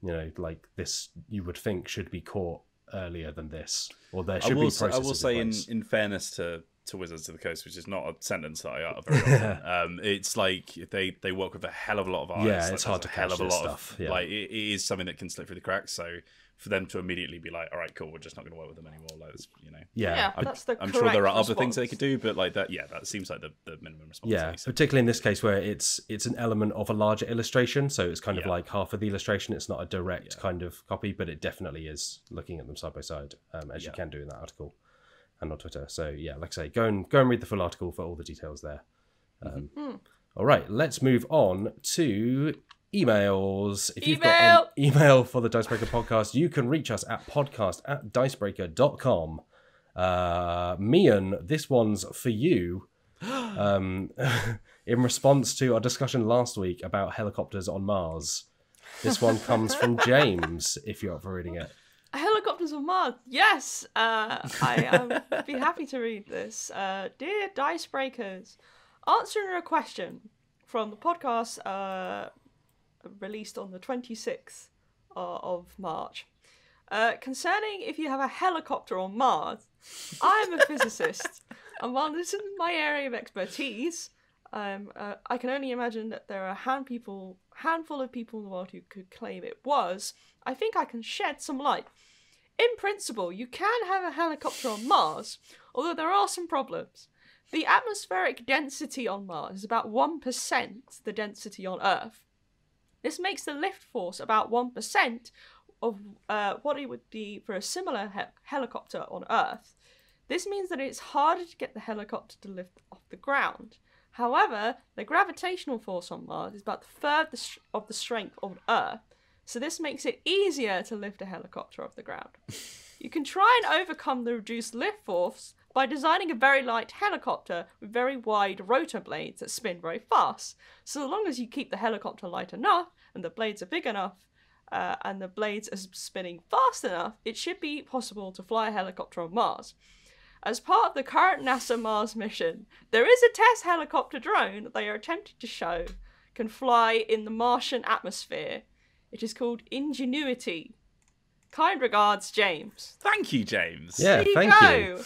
Speaker 1: like this, you would think should be caught earlier than this, or there should be processes.
Speaker 2: I will say, in fairness to to Wizards of the Coast, which is not a sentence that I utter very often. It's like they work with a hell of a lot of artists.
Speaker 1: Yeah,
Speaker 2: like,
Speaker 1: it's hard to catch this stuff. Yeah.
Speaker 2: Like it is something that can slip through the cracks. So for them to immediately be like, all right, cool, we're just not going to work with them anymore. Like,
Speaker 1: Yeah,
Speaker 3: that's the
Speaker 2: I'm sure there are
Speaker 3: correct
Speaker 2: other things they
Speaker 3: response.
Speaker 2: could do, but like that, that seems like the minimum response.
Speaker 1: yeah. Particularly in this case where it's an element of a larger illustration, so it's kind of like half of the illustration. It's not a direct kind of copy, but it definitely is looking at them side by side, as you can do in that article and on Twitter. So yeah, like I say, go and read the full article for all the details there. All right, let's move on to emails. If you've got an email for the Dicebreaker podcast, you can reach us at podcast@dicebreaker.com. Meehan, this one's for you. In response to our discussion last week about helicopters on Mars, this one comes from James, if you're up for reading it.
Speaker 3: Helicopters on Mars. Yes, I be happy to read this. Dear Dicebreakers, answering a question from the podcast released on the 26th of March. Concerning if you have a helicopter on Mars, I am a physicist, and while this isn't my area of expertise, I can only imagine that there are a handful of people in the world who could claim it was. I think I can shed some light. In principle, you can have a helicopter on Mars, although there are some problems. The atmospheric density on Mars is about 1% the density on Earth. This makes the lift force about 1% of what it would be for a similar helicopter on Earth. This means that it's harder to get the helicopter to lift off the ground. However, the gravitational force on Mars is about a third of the strength of Earth, so this makes it easier to lift a helicopter off the ground. You can try and overcome the reduced lift force by designing a very light helicopter with very wide rotor blades that spin very fast. So long as you keep the helicopter light enough and the blades are big enough and the blades are spinning fast enough, it should be possible to fly a helicopter on Mars. As part of the current NASA Mars mission, there is a test helicopter drone that they are attempting to show can fly in the Martian atmosphere. It is called Ingenuity. Kind regards, James.
Speaker 2: Thank you, James.
Speaker 1: Yeah,
Speaker 3: There
Speaker 1: thank you.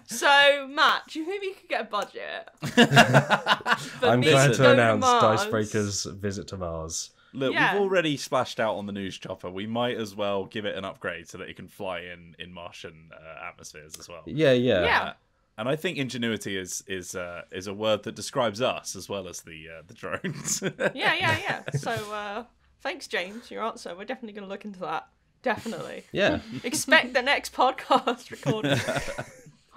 Speaker 3: So, Matt, do you think we could get a budget?
Speaker 1: I'm
Speaker 3: me
Speaker 1: glad
Speaker 3: to
Speaker 1: to
Speaker 3: go to
Speaker 1: announce
Speaker 3: Mars?
Speaker 1: Dicebreaker's visit to Mars.
Speaker 2: Look,
Speaker 3: Yeah.
Speaker 2: we've already splashed out on the news chopper. We might as well give it an upgrade so that it can fly in Martian atmospheres as well.
Speaker 3: Yeah.
Speaker 2: And I think ingenuity is a word that describes us as well as the drones.
Speaker 3: Yeah. So, thanks, James, for your answer. We're definitely going to look into that. Definitely.
Speaker 1: Yeah.
Speaker 3: Expect the next podcast recorded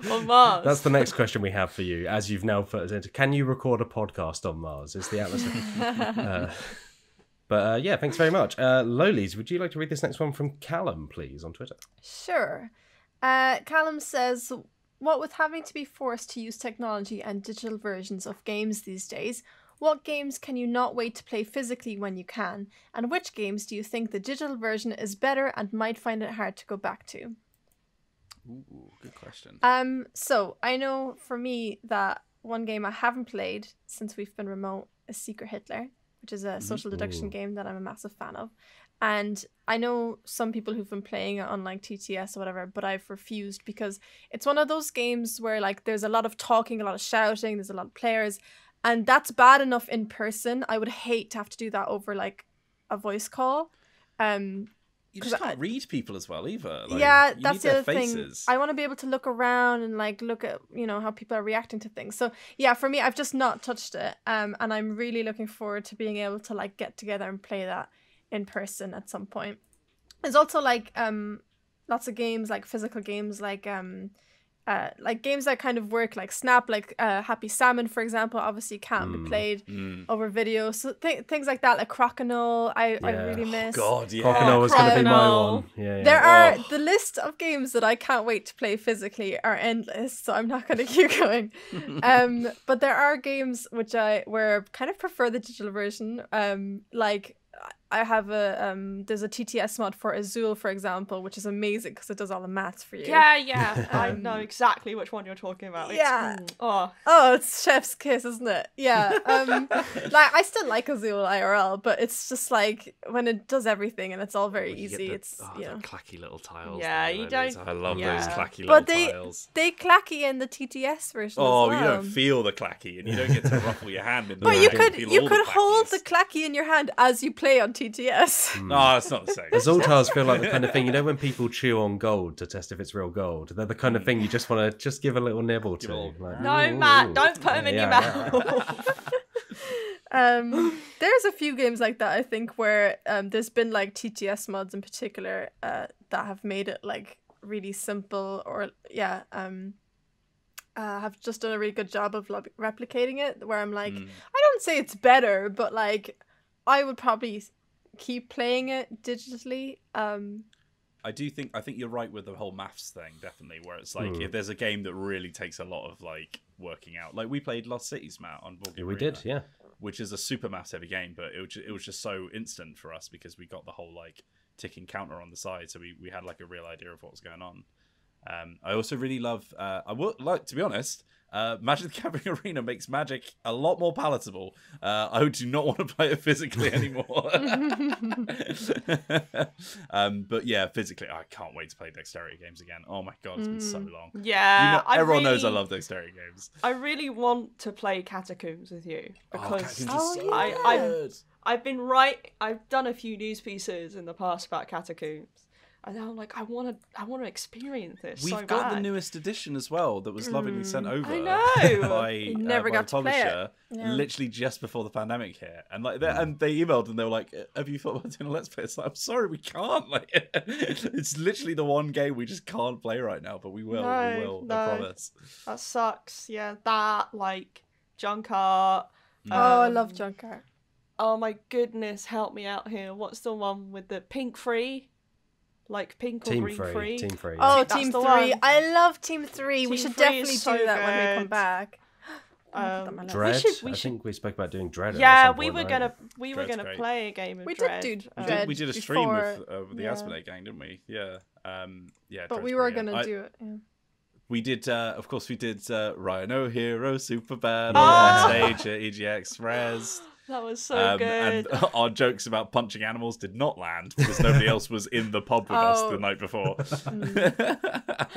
Speaker 3: on Mars.
Speaker 1: That's the next question we have for you, as you've now put it into. Can you record a podcast on Mars? Is the atmosphere? But yeah, thanks very much. Lolies, would you like to read this next one from Callum, please, on Twitter?
Speaker 4: Sure. Callum says, what with having to be forced to use technology and digital versions of games these days, what games can you not wait to play physically when you can? And which games do you think the digital version is better and might find it hard to go back to?
Speaker 2: Ooh, good question.
Speaker 4: So I know for me that one game I haven't played since we've been remote is Secret Hitler, which is a social deduction game that I'm a massive fan of. And I know some people who've been playing it on like TTS or whatever, but I've refused because it's one of those games where like there's a lot of talking, a lot of shouting, there's a lot of players, and that's bad enough in person. I would hate to have to do that over like a voice call.
Speaker 2: You just can't read people as well either. Like,
Speaker 4: yeah,
Speaker 2: you
Speaker 4: that's
Speaker 2: need
Speaker 4: the
Speaker 2: their
Speaker 4: other thing.
Speaker 2: faces.
Speaker 4: I want to be able to look around and like look at, you know, how people are reacting to things. So yeah, for me, I've just not touched it. And I'm really looking forward to being able to like get together and play that in person at some point. There's also like lots of games, like physical games, like games that kind of work like Snap, like Happy Salmon, for example, obviously can't be played over video. So things like that, like Crokinole, I really miss.
Speaker 2: Oh, God, yeah.
Speaker 1: Crokinole was going to be my
Speaker 3: Crokinole.
Speaker 1: one. Yeah.
Speaker 4: There are the list of games that I can't wait to play physically are endless, so I'm not going to keep going. But there are games where I kind of prefer the digital version. Like I have there's a TTS mod for Azul, for example, which is amazing because it does all the maths for you.
Speaker 3: Yeah. I know exactly which one you're talking about.
Speaker 4: Yeah.
Speaker 3: Oh,
Speaker 4: It's chef's kiss, isn't it? Yeah. Like I still like Azul IRL, but it's just like when it does everything and it's all very easy. It's
Speaker 2: the clacky little tiles.
Speaker 3: Yeah,
Speaker 2: there,
Speaker 3: you
Speaker 2: those.
Speaker 3: don't-
Speaker 2: I love
Speaker 3: yeah.
Speaker 2: those clacky
Speaker 4: But
Speaker 2: little tiles.
Speaker 4: they clacky in the TTS version.
Speaker 2: Oh,
Speaker 4: as well.
Speaker 2: you don't feel the clacky, and you don't get to ruffle your hand in the
Speaker 4: But
Speaker 2: way.
Speaker 4: you
Speaker 2: don't feel
Speaker 4: could
Speaker 2: all the
Speaker 4: hold the
Speaker 2: clackies.
Speaker 4: clacky in your hand as you play on TTS.
Speaker 2: No, it's not the same.
Speaker 1: Azul tiles feel like the kind of thing, you know, when people chew on gold to test if it's real gold. They're the kind of thing you just want to just give a little nibble to.
Speaker 2: a little-
Speaker 1: Like,
Speaker 3: no,
Speaker 1: ooh.
Speaker 3: Matt, don't put them in your
Speaker 1: Yeah.
Speaker 3: mouth.
Speaker 4: There's a few games like that, I think, where there's been like TTS mods in particular that have made it like really simple, or have just done a really good job of replicating it, where I'm like, I don't say it's better, but like I would probably keep playing it digitally.
Speaker 2: I think you're right with the whole maths thing, definitely, where it's like if there's a game that really takes a lot of like working out, like we played Lost Cities, Matt, on Board Game
Speaker 1: We
Speaker 2: Arena,
Speaker 1: did, yeah.
Speaker 2: which is a super maths heavy game, but it was just so instant for us because we got the whole like ticking counter on the side, so we had like a real idea of what was going on. I also really love I would like to be honest, Magic the Gathering Arena makes Magic a lot more palatable. I do not want to play it physically anymore. But yeah, physically, I can't wait to play dexterity games again. Oh my god, it's been so long.
Speaker 3: Yeah,
Speaker 2: Everyone knows I love dexterity games.
Speaker 3: I really want to play Catacombs with you because
Speaker 2: Catacombs is so
Speaker 3: good. I've done a few news pieces in the past about Catacombs, and now I'm like, I want to experience this.
Speaker 2: We've
Speaker 3: so
Speaker 2: got
Speaker 3: bad.
Speaker 2: the newest edition as well that was lovingly sent over.
Speaker 3: I know.
Speaker 2: By,
Speaker 4: Never
Speaker 2: by
Speaker 4: got
Speaker 2: the
Speaker 4: to play it.
Speaker 2: publisher, literally just before the pandemic hit, and like and they emailed and they were like, "Have you thought about doing a let's play?" It's like, I'm sorry, we can't. Like, it's literally the one game we just can't play right now, but we will. We will. I promise.
Speaker 3: That sucks. Yeah, that like junk art.
Speaker 4: I love junk art.
Speaker 3: Oh my goodness, help me out here. What's the one with the pink free? Like pink or
Speaker 1: Team
Speaker 3: green free?
Speaker 1: Team Free.
Speaker 4: Oh,
Speaker 3: That's
Speaker 4: Team
Speaker 3: the
Speaker 4: 3.
Speaker 3: one.
Speaker 4: I love Team 3. We
Speaker 3: Team
Speaker 4: should
Speaker 3: 3
Speaker 4: definitely
Speaker 3: is so
Speaker 4: do that when we come
Speaker 3: good.
Speaker 4: back. Oh,
Speaker 1: Dread.
Speaker 3: we
Speaker 1: I
Speaker 3: should-
Speaker 1: think we spoke about doing Dread.
Speaker 3: Yeah,
Speaker 1: at some
Speaker 3: we
Speaker 1: point,
Speaker 3: were
Speaker 1: right?
Speaker 3: gonna
Speaker 2: Dread's great.
Speaker 3: play a game of
Speaker 4: We
Speaker 3: Dread.
Speaker 4: did do
Speaker 3: um,
Speaker 2: We did a stream
Speaker 4: before,
Speaker 2: with the Aspinate gang, didn't we? Yeah. Yeah.
Speaker 4: But
Speaker 2: Dread's
Speaker 4: we were
Speaker 2: brilliant.
Speaker 4: going to do it. Yeah.
Speaker 2: We did, of course, we did Rhino Hero Superbad
Speaker 3: Oh!
Speaker 2: on stage at EGX Res.
Speaker 3: That was so good.
Speaker 2: And our jokes about punching animals did not land because nobody else was in the pub with us the night before.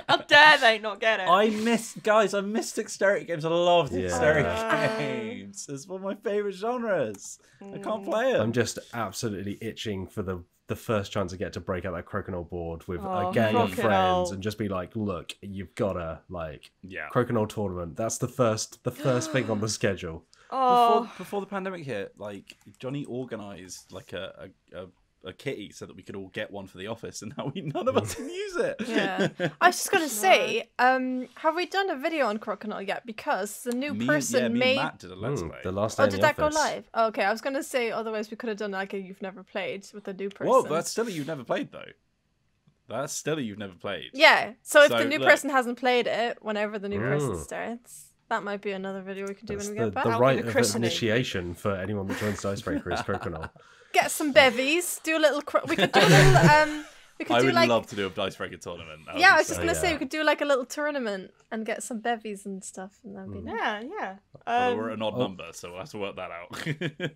Speaker 3: How dare they not get it?
Speaker 2: I miss dexterity games. I love dexterity
Speaker 3: Yeah.
Speaker 2: games. It's one of my favorite genres. I can't play it.
Speaker 1: I'm just absolutely itching for the first chance I get to break out that Crokinole board with
Speaker 3: Oh,
Speaker 1: a gang of
Speaker 3: Crokinole.
Speaker 1: friends and just be like, look, you've gotta
Speaker 2: Yeah.
Speaker 1: Crokinole tournament. That's the first thing on the schedule.
Speaker 2: Before the pandemic hit, like Johnny organised like a kitty so that we could all get one for the office, and now none of us can use it.
Speaker 4: Yeah. I was just going to say, have we done a video on Crokinole yet? Because the new person
Speaker 2: me
Speaker 4: made...
Speaker 2: and Matt did a let's play.
Speaker 1: The last day
Speaker 4: Oh,
Speaker 1: in
Speaker 4: did
Speaker 1: the
Speaker 4: that go
Speaker 1: office.
Speaker 4: live? Oh, okay, I was going to say, otherwise we could have done like a You've Never Played with a new person.
Speaker 2: Whoa, that's still a you've never played though. That's still a you've never played.
Speaker 4: Yeah, so if
Speaker 2: So,
Speaker 4: the new
Speaker 2: look.
Speaker 4: person hasn't played it, whenever the new person starts, that might be another video we could do
Speaker 1: That's
Speaker 4: when we
Speaker 1: the,
Speaker 4: get back.
Speaker 1: the
Speaker 3: That'll be
Speaker 1: rite
Speaker 3: the
Speaker 1: of
Speaker 3: christening.
Speaker 1: initiation for anyone that joins Dicebreaker is Crokinole.
Speaker 4: Get some bevies, do a little... we could do a little... we could
Speaker 2: I
Speaker 4: do
Speaker 2: would
Speaker 4: like...
Speaker 2: love to do a Dicebreaker tournament. That would
Speaker 4: Yeah,
Speaker 2: be
Speaker 4: I was
Speaker 2: so
Speaker 4: just going to say,
Speaker 1: yeah.
Speaker 4: we could do like a little tournament and get some bevies and stuff, and that'd be nice.
Speaker 3: Yeah.
Speaker 2: Well, we're at an odd number, so we'll have to work that out.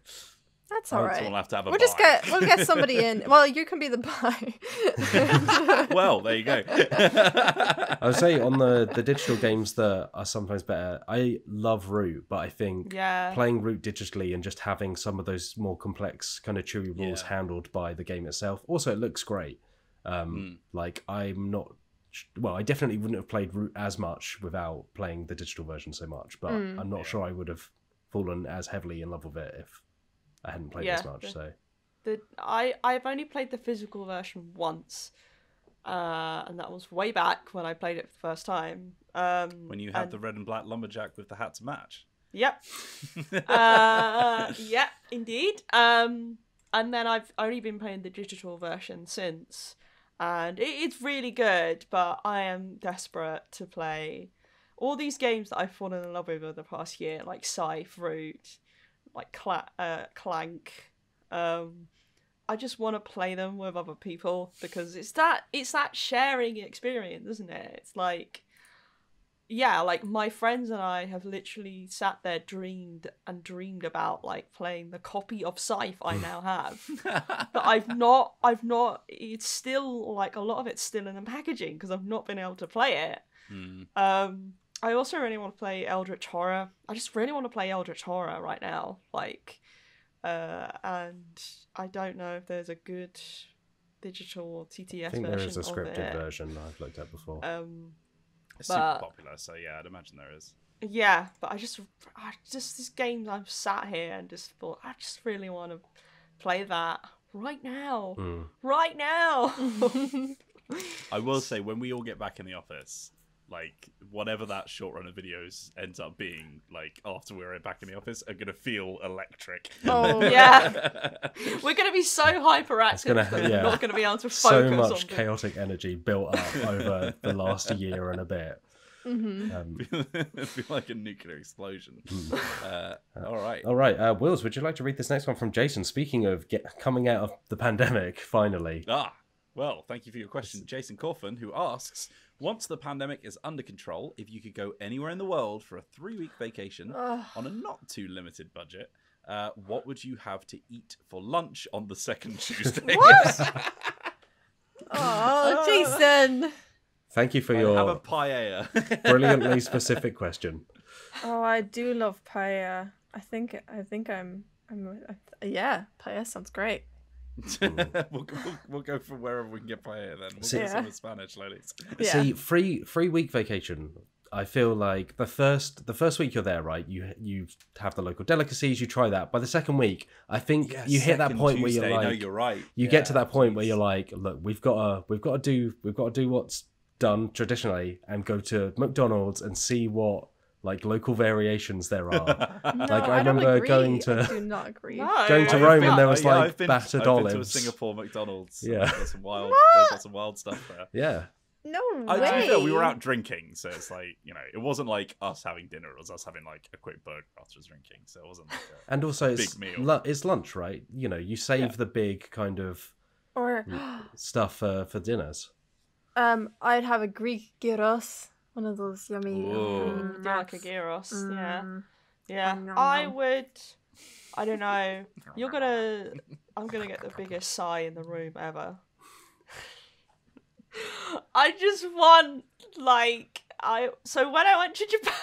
Speaker 4: That's
Speaker 2: So
Speaker 4: alright.
Speaker 2: we'll have to have a
Speaker 4: We'll get somebody in. Well, you can be the buy.
Speaker 2: Well, there you go.
Speaker 1: I would say on the digital games that are sometimes better, I love Root, but I think
Speaker 3: Yeah.
Speaker 1: playing Root digitally and just having some of those more complex kind of chewy rules
Speaker 2: Yeah.
Speaker 1: handled by the game itself. Also, it looks great. Like I'm not... Well, I definitely wouldn't have played Root as much without playing the digital version so much, but I'm not sure I would have fallen as heavily in love with it if I hadn't played as much. So
Speaker 3: I've only played the physical version once, and that was way back when I played it for the first time.
Speaker 2: When you had the red and black lumberjack with the hat to match.
Speaker 3: Yep. Yeah, indeed. And then I've only been playing the digital version since, and it's really good. But I am desperate to play all these games that I've fallen in love with over the past year, like Scythe, Root, like Clank. I just want to play them with other people because it's that sharing experience, isn't it? It's like, yeah, like my friends and I have literally sat there dreamed about like playing the copy of Scythe I now have. But I've not, it's still like a lot of it's still in the packaging because I've not been able to play it. I also really want to play Eldritch Horror. I just really want to play Eldritch Horror right now. Like, and I don't know if there's a good digital or TTS version.
Speaker 1: I think there is a scripted version I've looked at before.
Speaker 2: It's super popular, so yeah, I'd imagine there is.
Speaker 3: Yeah, but I just this game I've sat here and just thought I just really want to play that right now. Right now.
Speaker 2: I will say when we all get back in the office, like whatever that short run of videos ends up being, like after we're back in the office, are gonna feel electric.
Speaker 3: Oh yeah, we're gonna be so hyperactive that we're not gonna be able to focus.
Speaker 1: So much chaotic energy built up over the last year and a bit.
Speaker 2: It'd be like a nuclear explosion. All right.
Speaker 1: Wills, would you like to read this next one from Jason? Speaking of coming out of the pandemic, finally.
Speaker 2: Well, thank you for your question, Jason Coffin, who asks, once the pandemic is under control, if you could go anywhere in the world for a 3-week vacation on a not too limited budget, what would you have to eat for lunch on the second Tuesday?
Speaker 4: What? Oh, Jason.
Speaker 1: Thank you for
Speaker 2: have
Speaker 1: your
Speaker 2: a paella.
Speaker 1: brilliantly specific question.
Speaker 4: Oh, I do love paella. I think yeah, paella sounds great.
Speaker 2: We'll go for wherever we can get paella then. We'll get some in Spanish, ladies.
Speaker 4: Yeah.
Speaker 1: See, free week vacation. I feel like the first week you're there, right? You have the local delicacies, you try that. By the second week, I think you hit that point where you're like,
Speaker 2: no, you're right.
Speaker 1: You get to that point where you're like, look, we've got to do what's done traditionally and go to McDonald's and see what like local variations there are.
Speaker 4: No,
Speaker 1: like I remember going to
Speaker 4: I do not agree.
Speaker 1: going to Rome and there was like
Speaker 2: I've been
Speaker 1: battered
Speaker 2: to a
Speaker 1: olives.
Speaker 2: Singapore McDonald's.
Speaker 1: Yeah.
Speaker 2: They've got some wild stuff there.
Speaker 1: Yeah.
Speaker 4: No
Speaker 2: To be
Speaker 4: way.
Speaker 2: fair, we were out drinking, so it's like, you know, it wasn't like us having dinner. It was us having like a quick burger after drinking. So it wasn't like a
Speaker 1: And also
Speaker 2: big
Speaker 1: it's
Speaker 2: meal.
Speaker 1: it's lunch, right? You know, you save the big kind of
Speaker 4: Or
Speaker 1: stuff for dinners.
Speaker 4: I'd have a Greek gyros, one of those yummy.
Speaker 3: Like a gyros, yeah.
Speaker 4: Nom,
Speaker 3: I
Speaker 4: nom.
Speaker 3: would. I don't know. I'm gonna get the biggest sigh in the room ever. I just want So when I went to Japan,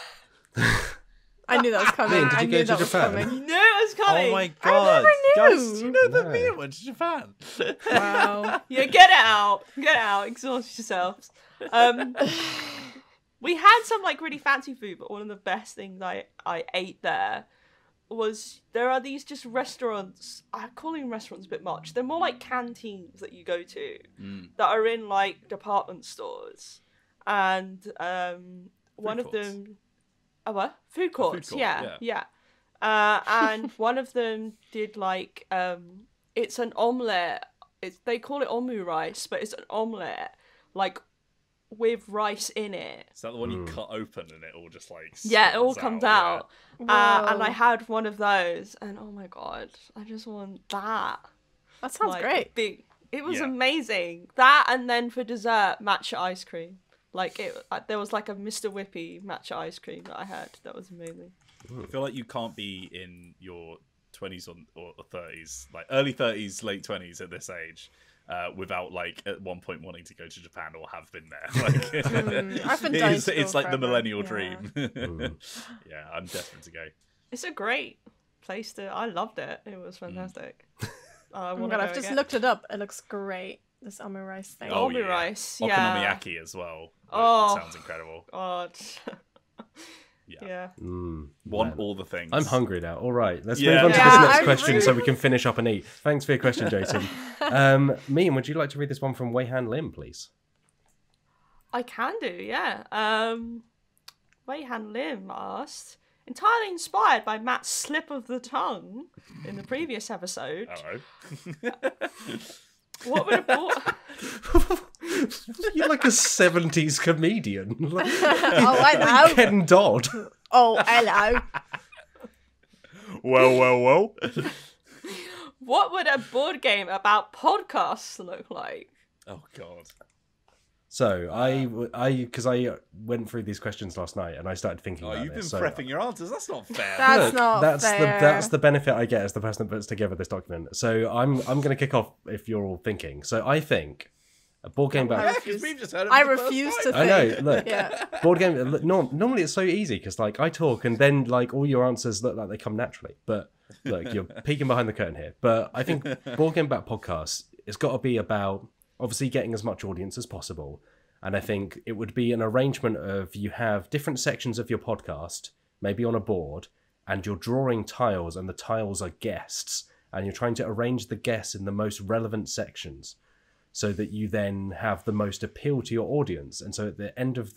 Speaker 4: I knew that was coming.
Speaker 1: Mean, did you
Speaker 4: I
Speaker 1: go
Speaker 4: knew
Speaker 1: to
Speaker 4: that was
Speaker 1: Japan?
Speaker 3: you
Speaker 4: coming.
Speaker 3: knew it was coming.
Speaker 2: Oh my god.
Speaker 4: never
Speaker 2: Guys,
Speaker 4: knew.
Speaker 2: do you know that
Speaker 1: No.
Speaker 2: Meehan went to Japan?
Speaker 4: Wow.
Speaker 3: Yeah, get out, exhaust yourselves. We had some like really fancy food, but one of the best things I ate there was there are these just restaurants. I call them restaurants a bit much. They're more like canteens that you go to that are in like department stores, and one of
Speaker 2: courts.
Speaker 3: them. Oh, what? Food courts.
Speaker 2: court,
Speaker 3: Yeah. And one of them did like it's an omelette. They call it omu rice, but it's an omelette like with rice in it.
Speaker 2: Is that the one you cut open and it all just like
Speaker 3: Yeah, it all
Speaker 2: spills
Speaker 3: comes out.
Speaker 4: Whoa.
Speaker 3: And I had one of those, and oh my god, I just want that.
Speaker 4: That sounds
Speaker 3: Like,
Speaker 4: great.
Speaker 3: Big. It was
Speaker 2: Yeah.
Speaker 3: amazing. That, and then for dessert, matcha ice cream. Like there was like a Mr. Whippy matcha ice cream that I had. That was amazing.
Speaker 2: I feel like you can't be in your 20s or 30s, like early 30s, late 20s at this age, without like at one point wanting to go to Japan or have been there. Like,
Speaker 4: I've been dying to go
Speaker 2: it's like the
Speaker 4: forever.
Speaker 2: millennial
Speaker 4: Yeah.
Speaker 2: dream. Yeah, I'm desperate to go.
Speaker 3: It's a great place to. I loved it. It was fantastic. I
Speaker 4: Oh my
Speaker 3: want
Speaker 4: god,
Speaker 3: to
Speaker 4: I've
Speaker 3: go
Speaker 4: just
Speaker 3: again.
Speaker 4: looked it up. It looks great. This omu rice thing.
Speaker 2: Oh,
Speaker 3: Omu
Speaker 2: yeah.
Speaker 3: rice, yeah.
Speaker 2: Okonomiyaki as well.
Speaker 3: Oh.
Speaker 2: It sounds incredible.
Speaker 3: God.
Speaker 2: Yeah.
Speaker 3: Yeah.
Speaker 2: Want
Speaker 1: Man.
Speaker 2: all the things.
Speaker 1: I'm hungry now. All right, let's
Speaker 2: Yeah.
Speaker 1: move on to
Speaker 4: Yeah,
Speaker 1: this next
Speaker 4: I'm
Speaker 1: question so
Speaker 4: really-
Speaker 1: we can finish up and eat. Thanks for your question, Jason. Meehan, would you like to read this one from Weihan Lim, please?
Speaker 3: I can do, yeah. Weihan Lim asked, entirely inspired by Matt's slip of the tongue in the previous episode,
Speaker 2: Hello.
Speaker 3: what would have brought...
Speaker 1: You're like a 70s comedian. Like
Speaker 4: Oh, hello.
Speaker 1: Ken Dodd.
Speaker 4: Oh, hello.
Speaker 2: Well.
Speaker 3: What would a board game about podcasts look like?
Speaker 2: Oh God.
Speaker 1: So because I went through these questions last night and I started thinking about
Speaker 2: you've been
Speaker 1: this.
Speaker 2: prepping your answers. That's not fair.
Speaker 4: That's not fair.
Speaker 1: That's the benefit I get as the person that puts together this document. So I'm going to kick off if you're all thinking. So I think a board game about.
Speaker 2: Yeah, because we've just heard it.
Speaker 4: I
Speaker 2: for the first
Speaker 4: refuse
Speaker 2: time.
Speaker 4: to
Speaker 1: I know.
Speaker 4: think.
Speaker 1: Look,
Speaker 4: Yeah.
Speaker 1: board game. Normally it's so easy because like I talk and then like all your answers look like they come naturally. But look, you're peeking behind the curtain here. But I think board game about podcasts. It's got to be about obviously getting as much audience as possible. And I think it would be an arrangement of you have different sections of your podcast, maybe on a board, and you're drawing tiles, and the tiles are guests, and you're trying to arrange the guests in the most relevant sections so that you then have the most appeal to your audience. And so at the end of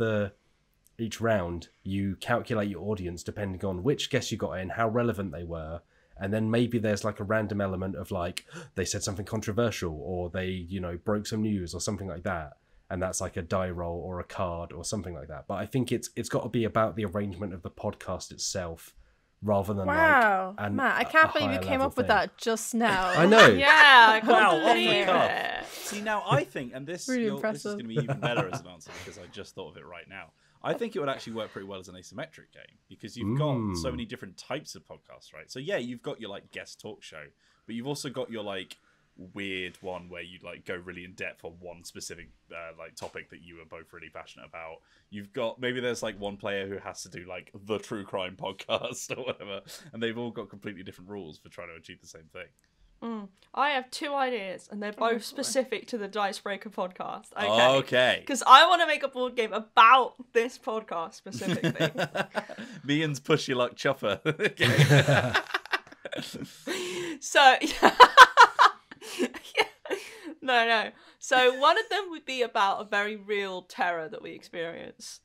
Speaker 1: each round, you calculate your audience depending on which guests you got in, how relevant they were, and then maybe there's like a random element of like, they said something controversial, or they, broke some news or something like that. And that's like a die roll or a card or something like that. But I think it's got to be about the arrangement of the podcast itself rather than
Speaker 4: Wow,
Speaker 1: like
Speaker 4: Matt, I can't believe you came up with that just now.
Speaker 1: I know.
Speaker 3: Yeah, I can't
Speaker 2: Wow, off the
Speaker 3: believe
Speaker 2: cuff.
Speaker 3: it.
Speaker 2: See, now I think, and this,
Speaker 4: Really
Speaker 2: this is
Speaker 4: impressive.
Speaker 2: going to be even better as an answer because I just thought of it right now. I think it would actually work pretty well as an asymmetric game because you've got so many different types of podcasts, right? So yeah, you've got your like guest talk show, but you've also got your like weird one where you like go really in depth on one specific like topic that you are both really passionate about. You've got maybe there's like one player who has to do like the true crime podcast or whatever, and they've all got completely different rules for trying to achieve the same thing.
Speaker 3: I have two ideas, and they're both specific to the Dicebreaker podcast.
Speaker 2: Okay.
Speaker 3: Because I want to make a board game about this podcast specifically.
Speaker 2: Meehan's Push Your Luck Chopper.
Speaker 3: So, no. So one of them would be about a very real terror that we experience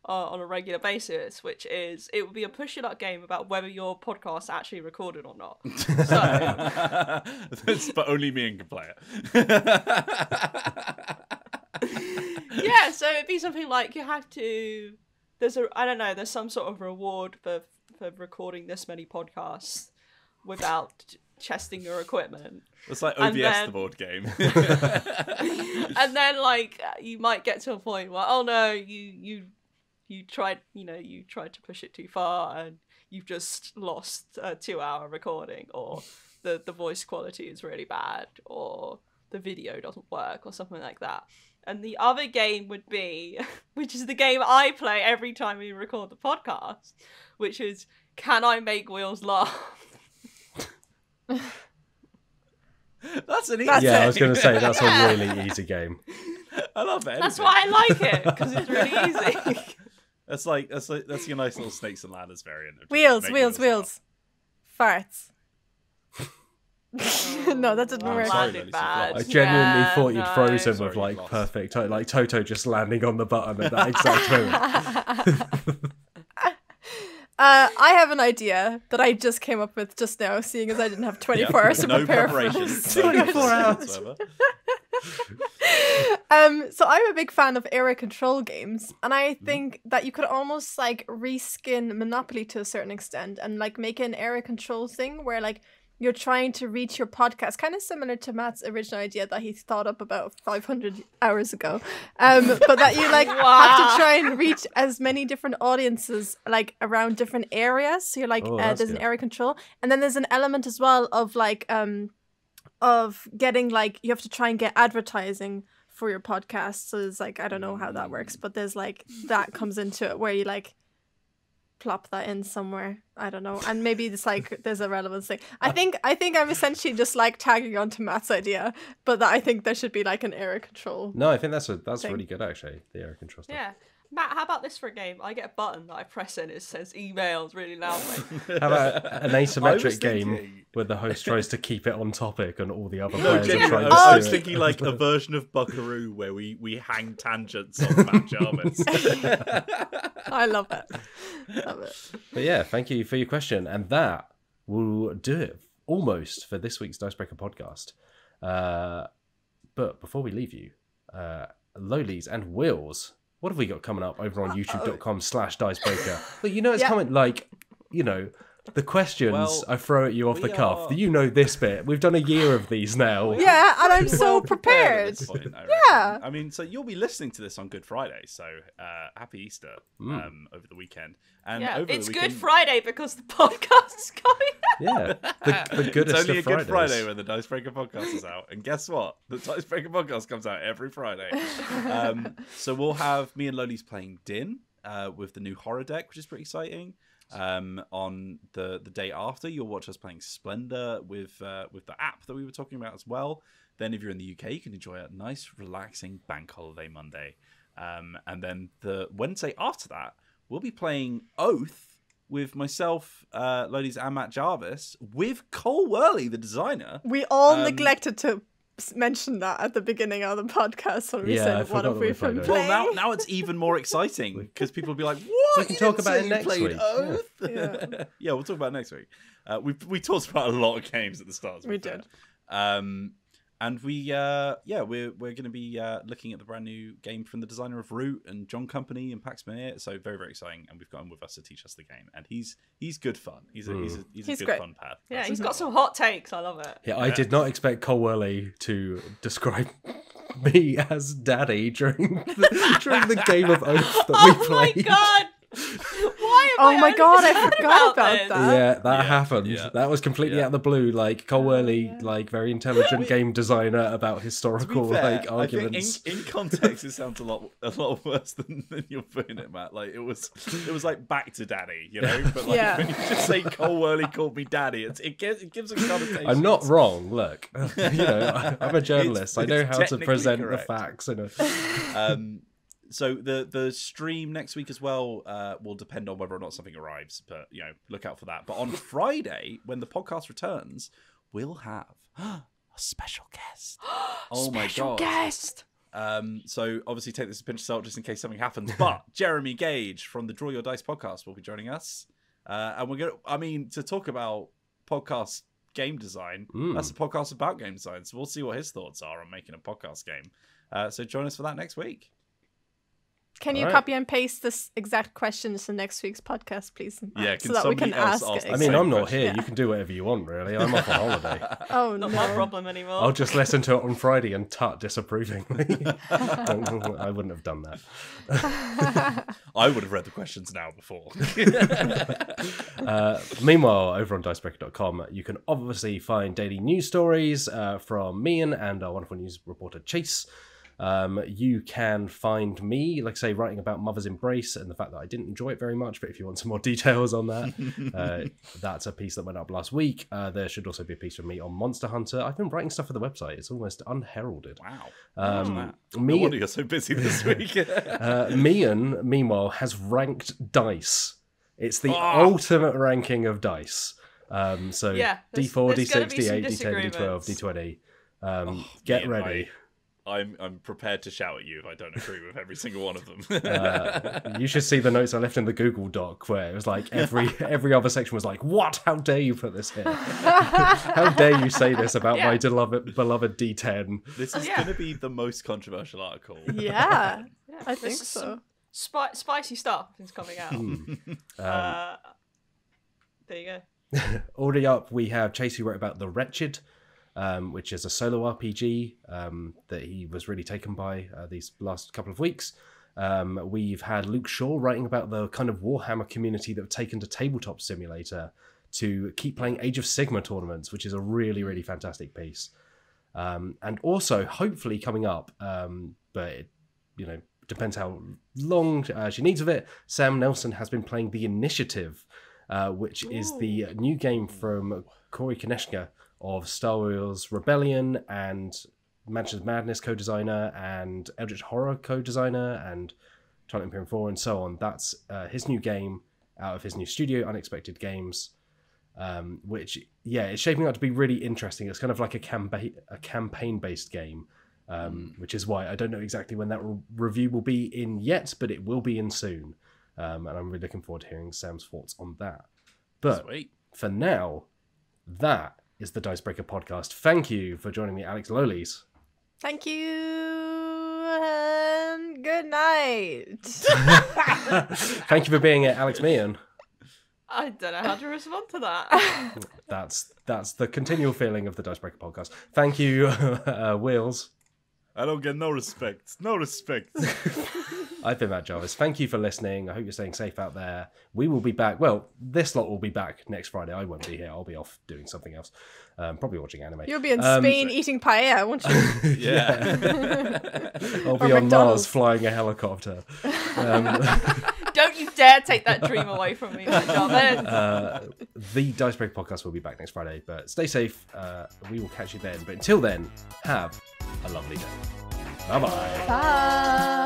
Speaker 3: on a regular basis, which is it would be a push your luck game about whether your podcast's actually recorded or not. So,
Speaker 2: but only Meehan can play it.
Speaker 3: yeah, so it'd be something like you have to. There's some sort of reward for recording this many podcasts without testing your equipment.
Speaker 2: It's like OBS, the board game.
Speaker 3: And then like you might get to a point where you tried to push it too far and you've just lost a 2-hour recording, or the voice quality is really bad, or the video doesn't work, or something like that. And the other game would be, which is the game I play every time we record the podcast, which is, can I make Wheels laugh?
Speaker 2: That's an easy
Speaker 4: That's
Speaker 1: Yeah,
Speaker 4: it.
Speaker 1: I was going to say that's a really easy game.
Speaker 2: I love it.
Speaker 3: That's why I like it, because it's really easy.
Speaker 2: That's your nice little snakes and ladders variant. of just
Speaker 4: Wheels,
Speaker 2: make
Speaker 4: wheels,
Speaker 2: laugh.
Speaker 4: farts. No, that didn't
Speaker 2: I'm
Speaker 4: work.
Speaker 2: sorry,
Speaker 3: Landed
Speaker 2: Lolies,
Speaker 3: bad.
Speaker 1: I
Speaker 2: you've
Speaker 1: genuinely
Speaker 3: Yeah,
Speaker 1: thought you'd
Speaker 3: no.
Speaker 1: frozen
Speaker 2: Sorry,
Speaker 1: with like
Speaker 2: you've lost.
Speaker 1: perfect, like Toto just landing on the button at that exact moment.
Speaker 4: I have an idea that I just came up with just now, seeing as I didn't have 24 hours to
Speaker 2: No
Speaker 4: prepare for
Speaker 2: preparation.
Speaker 4: this.
Speaker 2: No
Speaker 1: 24
Speaker 2: preparation
Speaker 1: hours.
Speaker 2: whatsoever.
Speaker 4: So I'm a big fan of area control games, and I think that you could almost like reskin Monopoly to a certain extent and like make an area control thing where like you're trying to reach your podcast, kind of similar to Matt's original idea that he thought up about 500 hours ago, but that you like have to try and reach as many different audiences like around different areas. So you're like
Speaker 1: that's
Speaker 4: there's an
Speaker 1: good.
Speaker 4: area control, and then there's an element as well of like of getting like you have to try and get advertising for your podcast. So there's like I don't know how that works, but there's like that comes into it where you like plop that in somewhere. I don't know, and maybe it's like there's a relevance thing. I think I'm essentially just like tagging on to Matt's idea, but that I think there should be like an area control.
Speaker 1: No, I think that's
Speaker 4: Thing.
Speaker 1: really good actually. The area control stuff.
Speaker 3: Yeah. Matt, how about this for a game? I get a button that I press in, it says emails really loudly.
Speaker 1: How about an
Speaker 2: I was
Speaker 1: asymmetric game
Speaker 2: thinking-
Speaker 1: where the host tries to keep it on topic and all the other
Speaker 2: No,
Speaker 1: players are
Speaker 2: genuinely,
Speaker 1: trying to
Speaker 2: I was
Speaker 1: steer it?
Speaker 2: thinking like a version of Buckaroo where we hang tangents on Matt Jarvis.
Speaker 4: I love it. Love it.
Speaker 1: But yeah, thank you for your question. And that will do it almost for this week's Dicebreaker podcast. But before we leave you, Lolies and Wills, what have we got coming up over on youtube.com/Dicebreaker? But you know, it's
Speaker 4: Yeah.
Speaker 1: coming like, The questions
Speaker 2: Well,
Speaker 1: I throw at you off the
Speaker 2: we
Speaker 1: cuff.
Speaker 2: are-
Speaker 1: You know this bit. We've done a year of these now.
Speaker 4: Yeah, and I'm so
Speaker 2: Well
Speaker 4: prepared.
Speaker 2: at this point, I
Speaker 4: Yeah.
Speaker 2: reckon. I mean, so you'll be listening to this on Good Friday, so happy Easter over the weekend. And
Speaker 3: Yeah,
Speaker 2: over
Speaker 3: it's
Speaker 2: the
Speaker 3: Good
Speaker 2: weekend,
Speaker 3: Friday because the podcast is coming out.
Speaker 1: Yeah, the goodest
Speaker 2: It's only a
Speaker 1: of
Speaker 2: Good
Speaker 1: Fridays.
Speaker 2: Friday when the Dicebreaker podcast is out. And guess what? The Dicebreaker podcast comes out every Friday. So we'll have me and Lolies playing Din with the new horror deck, which is pretty exciting. On the day after, you'll watch us playing Splendor with the app that we were talking about as well. Then if you're in the UK, you can enjoy a nice, relaxing bank holiday Monday. And then the Wednesday after that, we'll be playing Oath with myself, Lolies, and Matt Jarvis, with Cole Worley, the designer.
Speaker 4: We all neglected to mention that at the beginning of the podcast when we
Speaker 1: Yeah, I
Speaker 4: said what
Speaker 1: forgot
Speaker 4: have
Speaker 1: that
Speaker 4: we
Speaker 1: we
Speaker 4: been
Speaker 1: played
Speaker 4: playing.
Speaker 2: Well, now it's even more exciting because people will be like, "What?
Speaker 1: We can
Speaker 2: You
Speaker 1: talk
Speaker 2: didn't
Speaker 1: about
Speaker 2: say
Speaker 1: it
Speaker 2: you
Speaker 1: next
Speaker 2: played
Speaker 1: week."
Speaker 2: Oath?"
Speaker 4: Yeah.
Speaker 2: Yeah, we'll talk about it next week. We talked about a lot of games at the start. to be
Speaker 4: We
Speaker 2: fair.
Speaker 4: did.
Speaker 2: And we're going to be looking at the brand new game from the designer of Root and John Company and Pax Manir. So very, very exciting. And we've got him with us to teach us the game. And he's good fun. He's a good
Speaker 4: great.
Speaker 2: fun pad.
Speaker 3: Yeah, he's got some hot takes. I love it.
Speaker 1: Yeah, I did not expect Cole Worley to describe me as daddy during the game of Oath that we
Speaker 3: Oh my
Speaker 1: played.
Speaker 3: god! Why am
Speaker 4: Oh
Speaker 3: I
Speaker 4: my
Speaker 3: only
Speaker 4: God, I
Speaker 3: just heard
Speaker 4: forgot about
Speaker 3: this?
Speaker 4: that.
Speaker 1: Yeah, that happened.
Speaker 2: yeah.
Speaker 1: That was completely
Speaker 2: Yeah.
Speaker 1: out of the blue. Like Cole Worley, like very intelligent game designer about historical
Speaker 2: To be fair,
Speaker 1: like arguments.
Speaker 2: I think in context it sounds a lot worse than you're putting it, Matt. Like it was like back to daddy, you know. But like
Speaker 4: Yeah.
Speaker 2: when you just say Cole Worley called me daddy, it gives a connotation.
Speaker 1: I'm not wrong. Look, I'm a journalist. I know
Speaker 2: it's
Speaker 1: how to
Speaker 2: technically
Speaker 1: present
Speaker 2: correct.
Speaker 1: the facts.
Speaker 2: So the stream next week as well will depend on whether or not something arrives, but look out for that. But on Friday, when the podcast returns, we'll have a special guest. Oh my god!
Speaker 4: Guest.
Speaker 2: So obviously take this as a pinch of salt just in case something happens. But Jeremy Gage from the Draw Your Dice podcast will be joining us, and we're to talk about podcast game design. That's a podcast about game design, so we'll see what his thoughts are on making a podcast game. So join us for that next week.
Speaker 4: Can you
Speaker 1: Alright.
Speaker 4: copy and paste this exact questions in next week's podcast, please?
Speaker 2: Yeah,
Speaker 4: so that we can
Speaker 2: somebody else
Speaker 4: ask
Speaker 2: ask
Speaker 4: it.
Speaker 2: the
Speaker 1: I mean,
Speaker 2: same
Speaker 1: I'm not
Speaker 2: question.
Speaker 1: here. You can do whatever you want, really. I'm off on holiday.
Speaker 4: Oh
Speaker 3: Not
Speaker 4: no.
Speaker 3: my problem anymore.
Speaker 1: I'll just listen to it on Friday and tut disapprovingly. I wouldn't have done that.
Speaker 2: I would have read the questions now before.
Speaker 1: Meanwhile, over on Dicebreaker.com, you can obviously find daily news stories from Meehan and our wonderful news reporter Chase. You can find me, like I say, writing about Mother's Embrace and the fact that I didn't enjoy it very much, but if you want some more details on that, that's a piece that went up last week. There should also be a piece from me on Monster Hunter. I've been writing stuff for the website. It's almost unheralded.
Speaker 2: Wow. No
Speaker 1: Me,
Speaker 2: wonder you're so busy this week.
Speaker 1: Meehan, meanwhile, has ranked dice. It's the ultimate ranking of dice. So
Speaker 3: Yeah, there's
Speaker 1: D4,
Speaker 3: gonna
Speaker 1: D6,
Speaker 3: be some
Speaker 1: D8, D10, D12,
Speaker 3: disagreements.
Speaker 1: D20. Get
Speaker 2: man,
Speaker 1: ready.
Speaker 2: I'm prepared to shout at you if I don't agree with every single one of them.
Speaker 1: You should see the notes I left in the Google Doc where it was like every other section was like, what? How dare you put this here? How dare you say this about my beloved D10?
Speaker 2: This is going to be the most controversial article.
Speaker 4: Yeah,
Speaker 3: Yeah,
Speaker 4: I think
Speaker 3: there's
Speaker 4: so.
Speaker 3: some spicy stuff is coming out. There you go.
Speaker 1: Already up, we have Chase who wrote about The Wretched, which is a solo RPG that he was really taken by these last couple of weeks. We've had Luke Shaw writing about the kind of Warhammer community that have taken to Tabletop Simulator to keep playing Age of Sigmar tournaments, which is a really, really fantastic piece. And also, hopefully coming up, but it, depends how long she needs of it, Sam Nelson has been playing The Initiative, which is the new game from Corey Konechka of Star Wars Rebellion and Mansions of Madness co-designer and Eldritch Horror co-designer and Twilight Imperium 4 and so on. That's his new game out of his new studio, Unexpected Games, which, it's shaping up to be really interesting. It's kind of like a campaign-based game, which is why I don't know exactly when that review will be in yet, but it will be in soon. And I'm really looking forward to hearing Sam's thoughts on that. But
Speaker 2: Sweet.
Speaker 1: for now, that is the Dicebreaker podcast. Thank you for joining me, Alex Lolies.
Speaker 4: Thank you and good night.
Speaker 1: Thank you for being here, Alex Meehan.
Speaker 3: I don't know how to respond to that.
Speaker 1: That's the continual feeling of the Dicebreaker podcast. Thank you, Wheels.
Speaker 2: I don't get no respect. No respect.
Speaker 1: I've been Matt Jarvis. Thank you for listening. I hope you're staying safe out there. We will be back. Well, this lot will be back next Friday. I won't be here. I'll be off doing something else. Probably watching anime.
Speaker 4: You'll be in Spain eating paella, won't you?
Speaker 2: Yeah.
Speaker 1: I'll be on Mars flying a helicopter.
Speaker 3: Don't you dare take that dream away from me, Matt Jarvis.
Speaker 1: The Dicebreaker podcast will be back next Friday, but stay safe. We will catch you then. But until then, have a lovely day. Bye-bye.
Speaker 4: Bye.